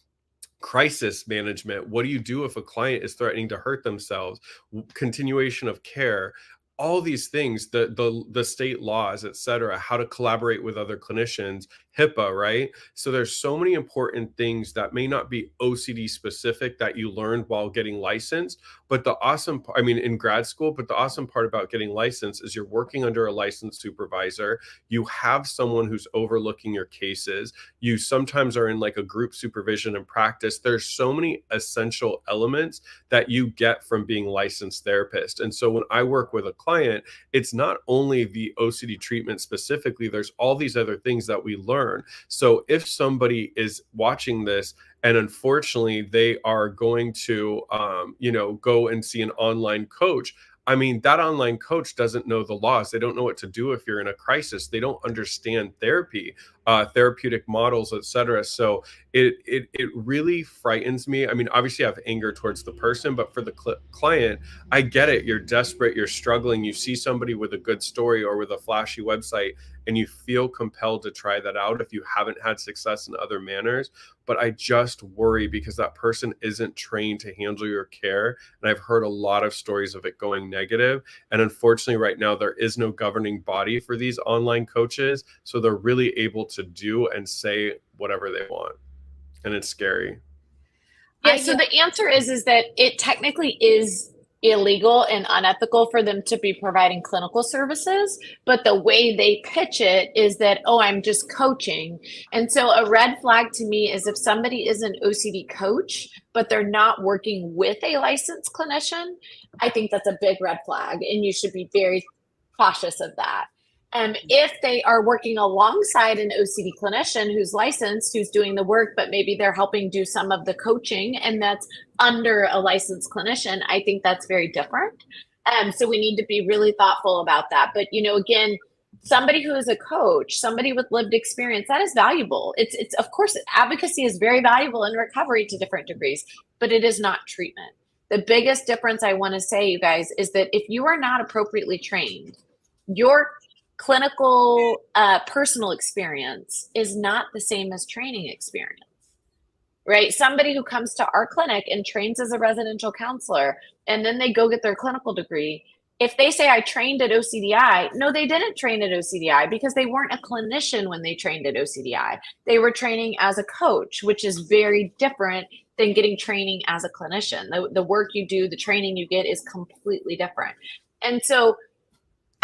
crisis management. What do you do if a client is threatening to hurt themselves? Continuation of care, all these things, the state laws, et cetera, how to collaborate with other clinicians, HIPAA, right? So there's so many important things that may not be OCD specific that you learned while getting licensed. But the awesome part, I mean, in grad school, but the awesome part about getting licensed is you're working under a licensed supervisor. You have someone who's overlooking your cases. You sometimes are in like a group supervision and practice. There's so many essential elements that you get from being licensed therapist. And so when I work with a client, it's not only the OCD treatment specifically, there's all these other things that we learn. So if somebody is watching this and unfortunately they are going to, go and see an online coach, I mean, that online coach doesn't know the laws. They don't know what to do if you're in a crisis. They don't understand therapy, therapeutic models, et cetera. So it really frightens me. I mean, obviously I have anger towards the person, but for the client, I get it. You're desperate, you're struggling. You see somebody with a good story or with a flashy website, and you feel compelled to try that out if you haven't had success in other manners. But I just worry because that person isn't trained to handle your care. And I've heard a lot of stories of it going negative. And unfortunately, right now, there is no governing body for these online coaches. So they're really able to do and say whatever they want. And it's scary. Yeah, so the answer is that it technically is illegal and unethical for them to be providing clinical services, but the way they pitch it is that, oh, I'm just coaching. And so a red flag to me is if somebody is an OCD coach, but they're not working with a licensed clinician, I think that's a big red flag, and you should be very cautious of that. If they are working alongside an OCD clinician who's licensed, who's doing the work, but maybe they're helping do some of the coaching, and that's under a licensed clinician, I think that's very different. So we need to be really thoughtful about that. But, again, somebody who is a coach, somebody with lived experience, that is valuable. It's of course, advocacy is very valuable in recovery to different degrees, but it is not treatment. The biggest difference I want to say, you guys, is that if you are not appropriately trained, your clinical personal experience is not the same as training experience, right? Somebody who comes to our clinic and trains as a residential counselor, and then they go get their clinical degree, if they say I trained at OCDI, no, they didn't train at OCDI because they weren't a clinician when they trained at OCDI. They were training as a coach, which is very different than getting training as a clinician. The work you do, the training you get is completely different. And so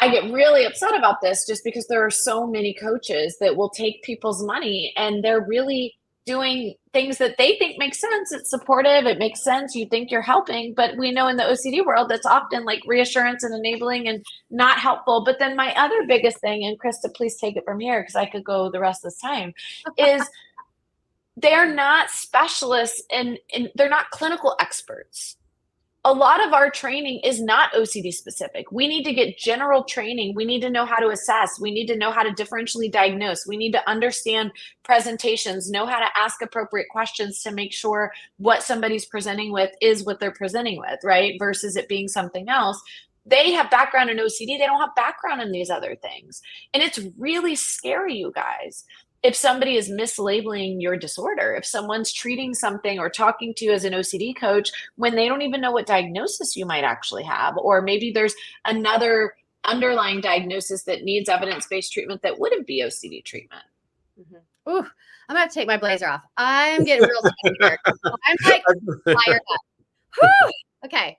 I get really upset about this just because there are so many coaches that will take people's money and they're really doing things that they think make sense. It's supportive. It makes sense. You think you're helping, but we know in the OCD world, that's often like reassurance and enabling and not helpful. But then my other biggest thing, and Krista, please take it from here because I could go the rest of this time, is they're not specialists and they're not clinical experts. A lot of our training is not OCD specific. We need to get general training. We need to know how to assess. We need to know how to differentially diagnose. We need to understand presentations, know how to ask appropriate questions to make sure what somebody's presenting with is what they're presenting with, right? Versus it being something else. They have background in OCD. They don't have background in these other things. And it's really scary, you guys. If somebody is mislabeling your disorder, if someone's treating something or talking to you as an OCD coach when they don't even know what diagnosis you might actually have, or maybe there's another underlying diagnosis that needs evidence-based treatment that wouldn't be OCD treatment. Mm-hmm. Ooh, I'm going to take my blazer off. I'm getting real scared here. I'm like fired up. Whew. Okay.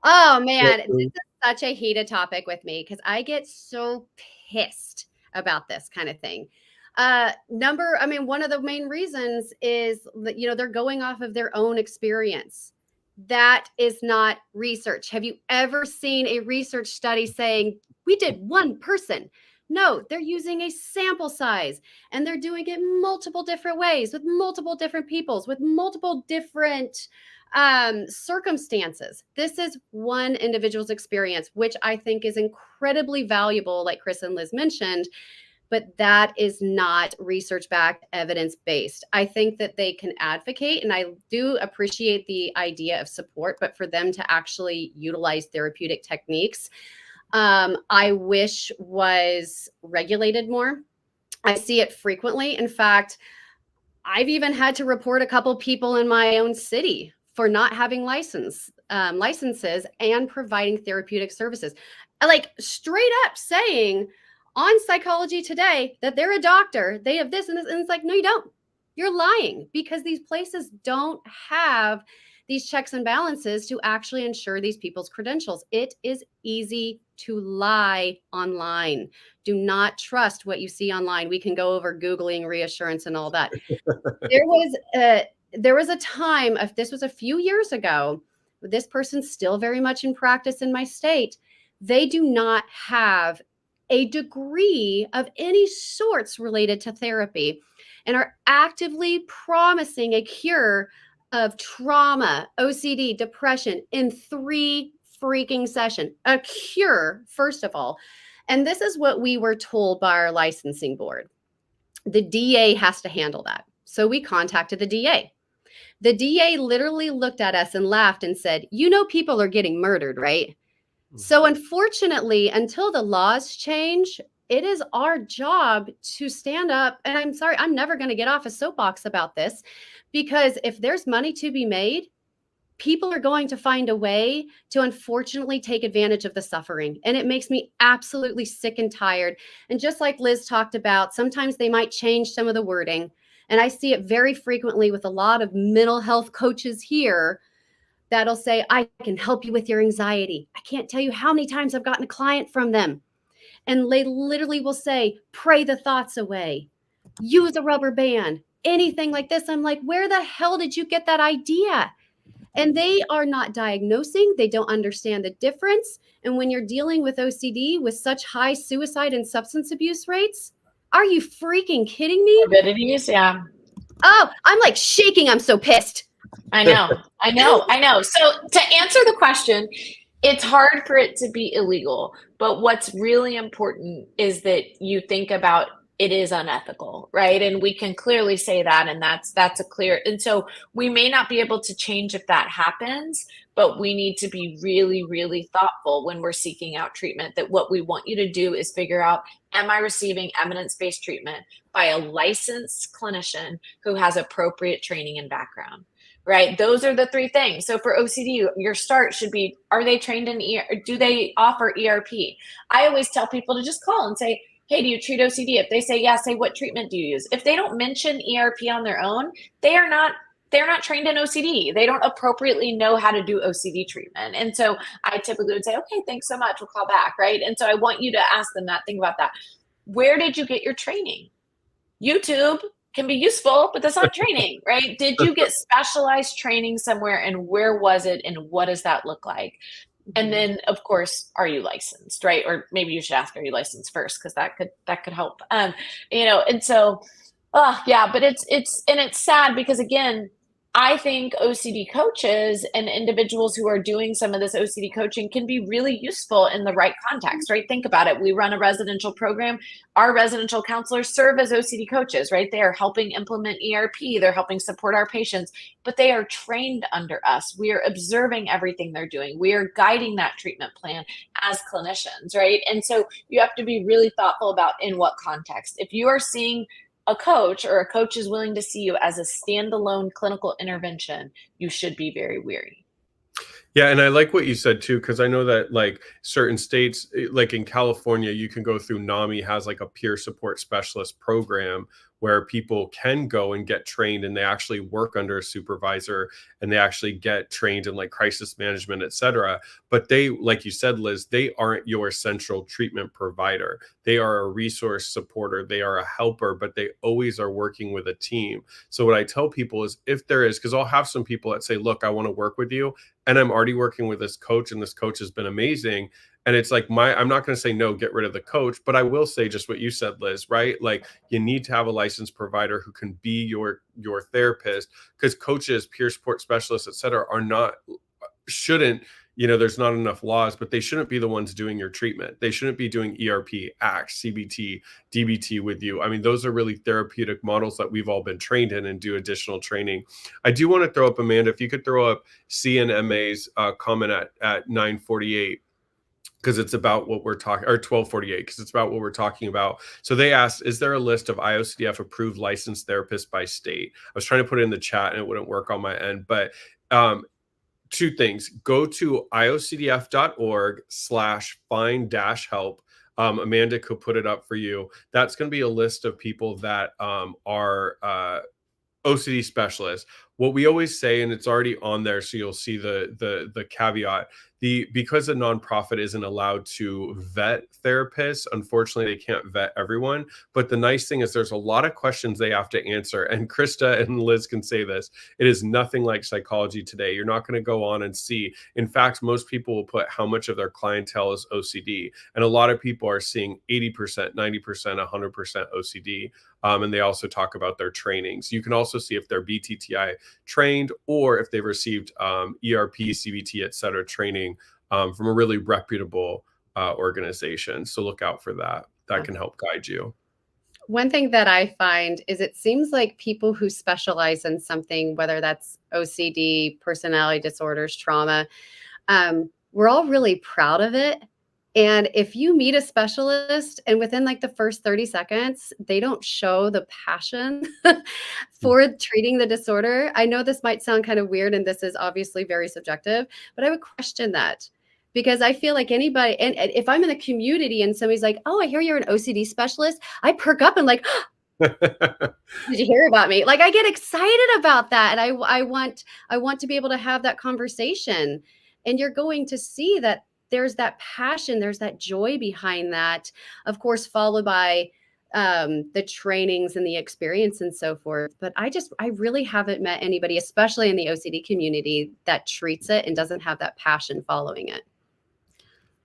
Oh, man. This is such a heated topic with me because I get so pissed about this kind of thing. One of the main reasons is that, they're going off of their own experience. That is not research. Have you ever seen a research study saying we did one person? No, they're using a sample size and they're doing it multiple different ways with multiple different peoples, with multiple different circumstances. This is one individual's experience, which I think is incredibly valuable, like Chris and Liz mentioned. But that is not research-backed, evidence-based. I think that they can advocate, and I do appreciate the idea of support, but for them to actually utilize therapeutic techniques, I wish was regulated more. I see it frequently. In fact, I've even had to report a couple people in my own city for not having licenses and providing therapeutic services. Like straight up saying, on Psychology Today that they're a doctor, they have this and this, and it's like, no, you don't. You're lying because these places don't have these checks and balances to actually ensure these people's credentials. It is easy to lie online. Do not trust what you see online. We can go over Googling reassurance and all that. There was a time, this was a few years ago, this person's still very much in practice in my state. They do not have a degree of any sorts related to therapy and are actively promising a cure of trauma, OCD, depression in 3 freaking sessions. A cure, first of all. And this is what we were told by our licensing board. The DA has to handle that. So we contacted the DA. The DA literally looked at us and laughed and said, people are getting murdered, right? So unfortunately, until the laws change, it is our job to stand up. And I'm sorry, I'm never going to get off a soapbox about this, because if there's money to be made, people are going to find a way to unfortunately take advantage of the suffering. And it makes me absolutely sick and tired. And just like Liz talked about, sometimes they might change some of the wording. And I see it very frequently with a lot of mental health coaches here that'll say, I can help you with your anxiety. I can't tell you how many times I've gotten a client from them. And they literally will say, pray the thoughts away, use a rubber band, anything like this. I'm like, where the hell did you get that idea? And they are not diagnosing. They don't understand the difference. And when you're dealing with OCD with such high suicide and substance abuse rates, are you freaking kidding me? Morbidities, yeah. Oh, I'm like shaking. I'm so pissed. I know. So to answer the question, it's hard for it to be illegal, but what's really important is that you think about it is unethical, right? And we can clearly say that, and that's a clear, and so we may not be able to change if that happens, but we need to be really, really thoughtful when we're seeking out treatment, that what we want you to do is figure out, am I receiving evidence-based treatment by a licensed clinician who has appropriate training and background? Right? Those are the 3 things. So for OCD, your start should be, are they trained in do they offer ERP? I always tell people to just call and say, hey, do you treat OCD? If they say yes, say, what treatment do you use? If they don't mention ERP on their own, they are not they're not trained in OCD. They don't appropriately know how to do OCD treatment. And so I typically would say, okay, thanks so much. We'll call back. Right. And so I want you to ask them that. Think about that. Where did you get your training? YouTube can be useful, but that's not training, right? Did you get specialized training somewhere, and where was it, and what does that look like? And then, of course, are you licensed, right? Or maybe you should ask, are you licensed first? Because that could help. And so, yeah, but it's sad because, again, I think OCD coaches and individuals who are doing some of this OCD coaching can be really useful in the right context, right? Think about it. We run a residential program. Our residential counselors serve as OCD coaches, right? They are helping implement ERP. They're helping support our patients, but they are trained under us. We are observing everything they're doing. We are guiding that treatment plan as clinicians, right? And so you have to be really thoughtful about in what context. If you are seeing a coach, or a coach is willing to see you as a standalone clinical intervention, you should be very wary. Yeah, and I like what you said too, because I know that like certain states, like in California, you can go through NAMI has like a peer support specialist program where people can go and get trained, and they actually work under a supervisor, and they actually get trained in like crisis management, et cetera. But they, like you said, Liz, they aren't your central treatment provider. They are a resource supporter. They are a helper, but they always are working with a team. So what I tell people is, if there is, because I'll have some people that say, look, I want to work with you, and I'm already working with this coach, and this coach has been amazing. And it's like, I'm not going to say, no, get rid of the coach, but I will say just what you said, Liz, right? Like, you need to have a licensed provider who can be your therapist, because coaches, peer support specialists, et cetera, shouldn't, there's not enough laws, but they shouldn't be the ones doing your treatment. They shouldn't be doing ERP, ACT, CBT, DBT with you. I mean, those are really therapeutic models that we've all been trained in, and do additional training. I do want to throw up, Amanda, if you could throw up CNMA's comment at 9:48. Because it's about what we're talking, or 12:48, because it's about what we're talking about. So they asked, is there a list of IOCDF approved licensed therapists by state? I was trying to put it in the chat and it wouldn't work on my end, but two things. Go to iocdf.org/find-help. Amanda could put it up for you. That's going to be a list of people that are OCD specialists. What we always say, and it's already on there, so you'll see the caveat, because a nonprofit isn't allowed to vet therapists, unfortunately they can't vet everyone. But the nice thing is there's a lot of questions they have to answer, and Krista and Liz can say this, it is nothing like psychology today. You're not going to go on and see. In fact, most people will put how much of their clientele is OCD, and a lot of people are seeing 80%, 90%, 100% OCD. And they also talk about their trainings. You can also see if they're BTTI trained, or if they've received ERP, CBT, et cetera, training from a really reputable organization. So look out for that. That can help guide you. One thing that I find is it seems like people who specialize in something, whether that's OCD, personality disorders, trauma, we're all really proud of it. And if you meet a specialist and within like the first 30 seconds, they don't show the passion for treating the disorder. I know this might sound kind of weird, and this is obviously very subjective, but I would question that, because I feel like anybody, and if I'm in the community and somebody's like, oh, I hear you're an OCD specialist, I perk up and like, did you hear about me? Like, I get excited about that. And I want to be able to have that conversation. And you're going to see that there's that passion, there's that joy behind that, of course, followed by the trainings and the experience and so forth. But I really haven't met anybody, especially in the OCD community, that treats it and doesn't have that passion following it.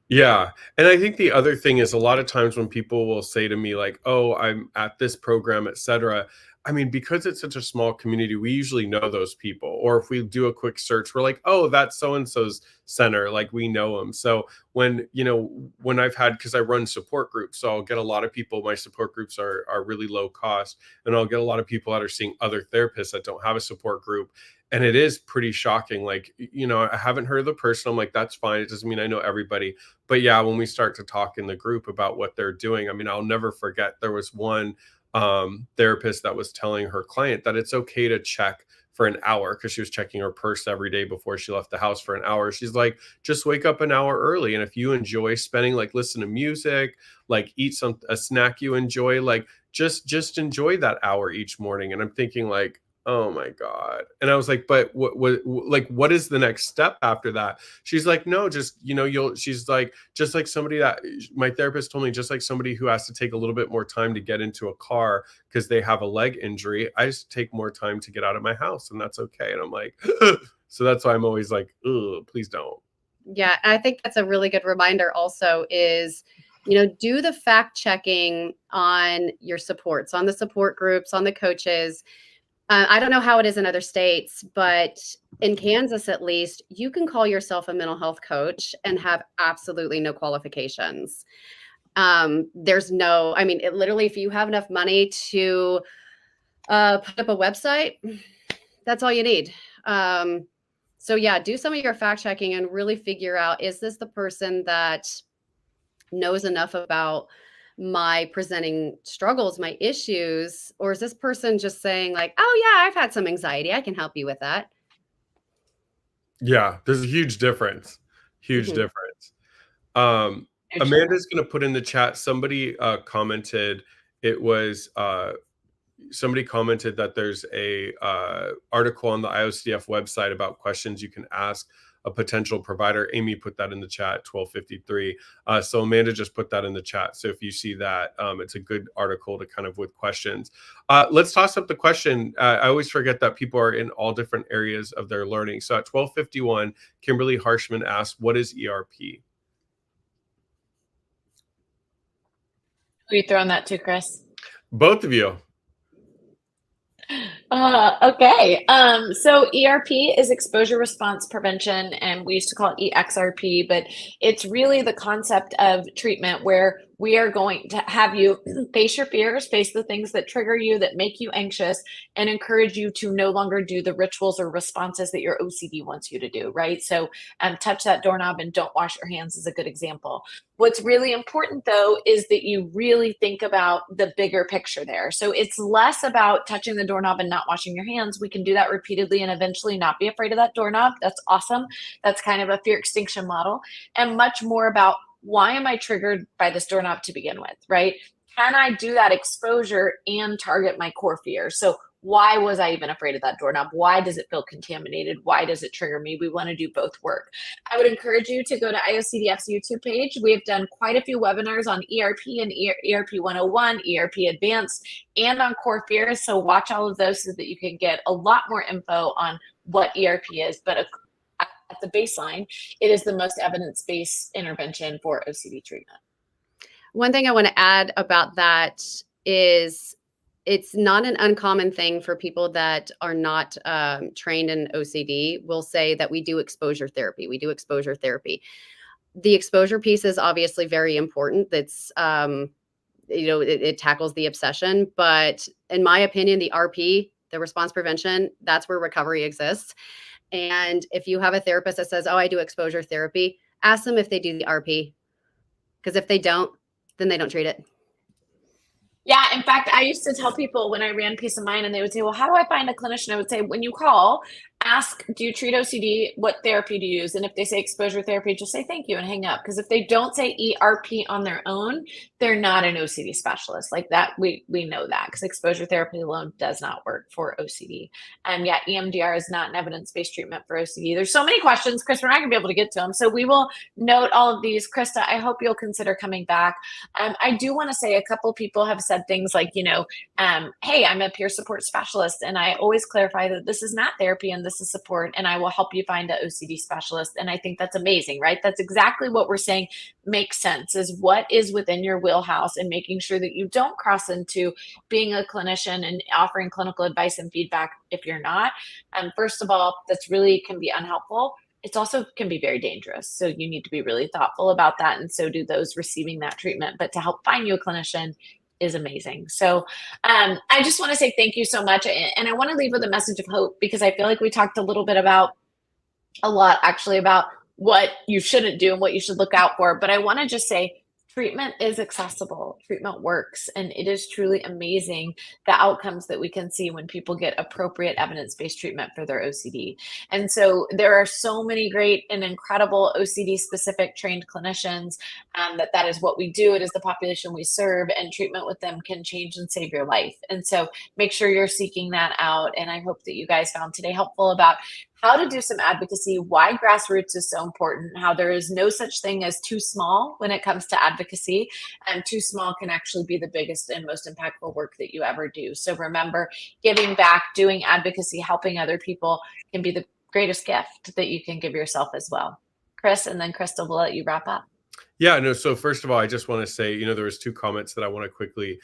Yeah. And I think the other thing is, a lot of times when people will say to me like, oh, I'm at this program, et cetera, I mean, because it's such a small community, we usually know those people. Or if we do a quick search, we're like, oh, that's so-and-so's center. Like, we know them. So when I've had, because I run support groups, so I'll get a lot of people, my support groups are really low cost. And I'll get a lot of people that are seeing other therapists that don't have a support group. And it is pretty shocking. Like, I haven't heard of the person. I'm like, that's fine. It doesn't mean I know everybody. But yeah, when we start to talk in the group about what they're doing, I mean, I'll never forget, there was one therapist that was telling her client that it's okay to check for an hour, because she was checking her purse every day before she left the house for an hour. She's like, just wake up an hour early. And if you enjoy spending, like, listen to music, like eat a snack you enjoy, like just enjoy that hour each morning. And I'm thinking like, Oh my God. And I was like, but what is the next step after that? She's like, no, just, she's like, just like somebody that my therapist told me, just like somebody who has to take a little bit more time to get into a car because they have a leg injury. I just take more time to get out of my house, and that's okay. And I'm like, so that's why I'm always like, please don't. Yeah. And I think that's a really good reminder also is, do the fact checking on your supports, on the support groups, on the coaches. I don't know how it is in other states, but in Kansas, at least, you can call yourself a mental health coach and have absolutely no qualifications. There's no, I mean, literally, if you have enough money to put up a website, that's all you need. So yeah, do some of your fact checking and really figure out, is this the person that knows enough about my presenting struggles, my issues, or is this person just saying like, oh yeah, I've had some anxiety, I can help you with that? Yeah, there's a huge difference. Huge difference. Amanda's going to put in the chat, somebody commented, it was somebody commented that there's a article on the IOCDF website about questions you can ask a potential provider. Amy put that in the chat, 1253. So Amanda just put that in the chat. So if you see that, it's a good article to kind of with questions. Let's toss up the question. I always forget that people are in all different areas of their learning. So at 1251, Kimberly Harshman asked, what is ERP? Are you throwing that to Chris? Both of you. Okay. So ERP is exposure response prevention, and we used to call it EXRP, but it's really the concept of treatment where we are going to have you face your fears, face the things that trigger you, that make you anxious, and encourage you to no longer do the rituals or responses that your OCD wants you to do, right? So touch that doorknob and don't wash your hands is a good example. What's really important, though, is that you really think about the bigger picture there. So it's less about touching the doorknob and not washing your hands. We can do that repeatedly and eventually not be afraid of that doorknob. That's awesome. That's kind of a fear extinction model. And much more about, why am I triggered by this doorknob to begin with, right? Can I do that exposure and target my core fear? So why was I even afraid of that doorknob? Why does it feel contaminated? Why does it trigger me? We want to do both work. I would encourage you to go to IOCDF's YouTube page. We have done quite a few webinars on ERP and ERP 101, ERP Advanced, and on core fears. So watch all of those so that you can get a lot more info on what ERP is. But at the baseline, it is the most evidence-based intervention for OCD treatment. One thing I want to add about that is it's not an uncommon thing for people that are not trained in OCD will say that we do exposure therapy. We do exposure therapy. The exposure piece is obviously very important. That's, it tackles the obsession. But in my opinion, the RP, the response prevention, that's where recovery exists. And if you have a therapist that says, oh, I do exposure therapy, ask them if they do the RP. Because if they don't, then they don't treat it. Yeah, in fact, I used to tell people when I ran Peace of Mind and they would say, well, how do I find a clinician? I would say, when you call, ask, do you treat OCD? What therapy do you use? And if they say exposure therapy, just say thank you and hang up. Because if they don't say ERP on their own, they're not an OCD specialist. Like that, we know that, because exposure therapy alone does not work for OCD. And yeah, EMDR is not an evidence-based treatment for OCD. There's so many questions, Chris, we're not gonna be able to get to them. So we will note all of these. Krista, I hope you'll consider coming back. I do want to say a couple people have said things like, hey, I'm a peer support specialist. And I always clarify that this is not therapy and this is support, and I will help you find an OCD specialist. And I think that's amazing, right? That's exactly what we're saying makes sense, is what is within your wheelhouse, and making sure that you don't cross into being a clinician and offering clinical advice and feedback if you're not. First of all, that's really can be unhelpful. It's also can be very dangerous. So you need to be really thoughtful about that. And so do those receiving that treatment. But to help find you a clinician is amazing. So I just want to say thank you so much. And I want to leave with a message of hope, because I feel like we talked a little bit about what you shouldn't do and what you should look out for. But I want to just say, treatment is accessible, treatment works, and it is truly amazing the outcomes that we can see when people get appropriate evidence-based treatment for their OCD. And so there are so many great and incredible OCD specific trained clinicians, that is what we do. It is the population we serve, and treatment with them can change and save your life. And so make sure you're seeking that out. And I hope that you guys found today helpful about how to do some advocacy, why Grassroots is so important, how there is no such thing as too small when it comes to advocacy, and too small can actually be the biggest and most impactful work that you ever do. So remember, giving back, doing advocacy, helping other people can be the greatest gift that you can give yourself as well. Chris, and then Crystal, will let you wrap up. Yeah, no. So first of all, I just want to say, there was two comments that I want to quickly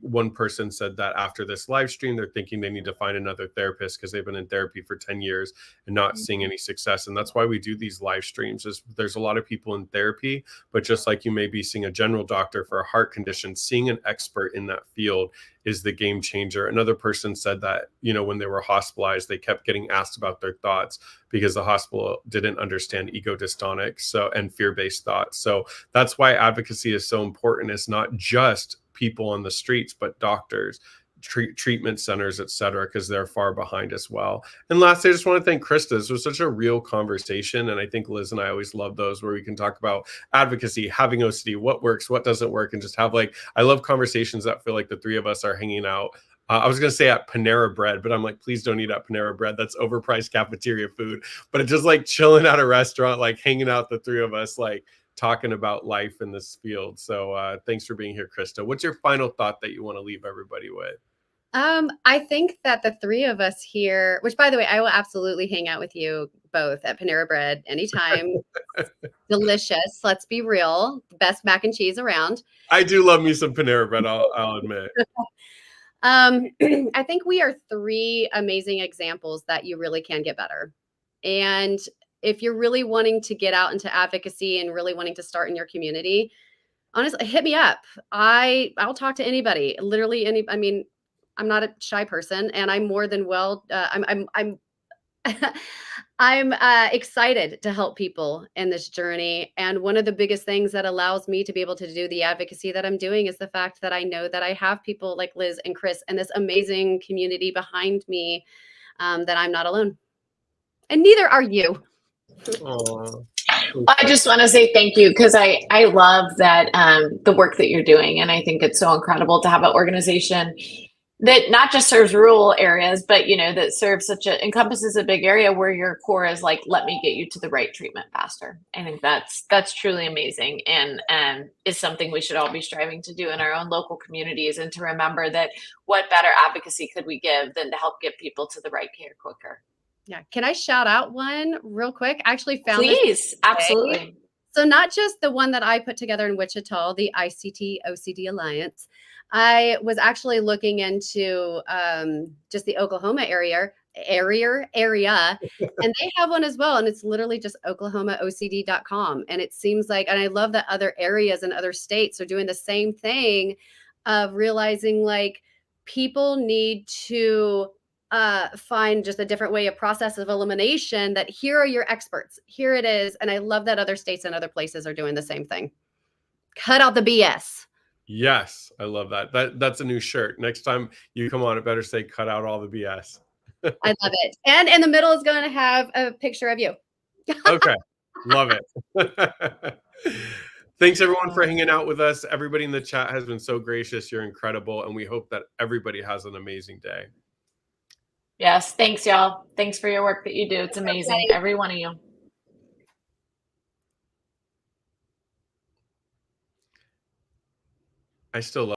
one person said that after this live stream, they're thinking they need to find another therapist because they've been in therapy for 10 years and not seeing any success. And that's why we do these live streams. There's a lot of people in therapy, but just like you may be seeing a general doctor for a heart condition, seeing an expert in that field is the game changer. Another person said that, when they were hospitalized, they kept getting asked about their thoughts because the hospital didn't understand ego dystonic and fear-based thoughts. So that's why advocacy is so important. It's not just people on the streets, but doctors, treatment centers, et cetera, because they're far behind as well. And lastly, I just want to thank Krista. This was such a real conversation. And I think Liz and I always love those where we can talk about advocacy, having OCD, what works, what doesn't work, and just have I love conversations that feel like the three of us are hanging out. I was going to say at Panera Bread, but I'm like, please don't eat at Panera Bread. That's overpriced cafeteria food. But it's just chilling at a restaurant, hanging out, the three of us, talking about life in this field. So thanks for being here, Krista. What's your final thought that you want to leave everybody with? I think that the three of us here, which by the way, I will absolutely hang out with you both at Panera Bread anytime. Delicious. Let's be real. The best mac and cheese around. I do love me some Panera Bread, I'll admit. I think we are three amazing examples that you really can get better. And if you're really wanting to get out into advocacy and really wanting to start in your community, honestly, hit me up. I'll talk to anybody, literally I'm not a shy person, and I'm more than I'm I'm excited to help people in this journey. And one of the biggest things that allows me to be able to do the advocacy that I'm doing is the fact that I know that I have people like Liz and Chris and this amazing community behind me, that I'm not alone. And neither are you. Aww. I just want to say thank you, because I love that the work that you're doing. And I think it's so incredible to have an organization that not just serves rural areas, but that serves encompasses a big area where your core is let me get you to the right treatment faster. I think that's truly amazing, and is something we should all be striving to do in our own local communities, and to remember that what better advocacy could we give than to help get people to the right care quicker. Yeah. Can I shout out one real quick? I actually found Please, absolutely. So not just the one that I put together in Wichita, the ICT OCD Alliance. I was actually looking into just the Oklahoma area, and they have one as well. And it's literally just oklahomaocd.com. And it seems and I love that other areas and other states are doing the same thing of realizing people need to find just a different way, a process of elimination, that here are your experts. Here it is. And I love that other states and other places are doing the same thing. Cut out the BS. Yes, I love that. That's a new shirt. Next time you come on, it better say cut out all the BS. I love it. And in the middle is going to have a picture of you. Okay. Love it. Thanks everyone for hanging out with us. Everybody in the chat has been so gracious. You're incredible. And we hope that everybody has an amazing day. Yes. Thanks, y'all. Thanks for your work that you do. It's amazing. Every one of you. I still love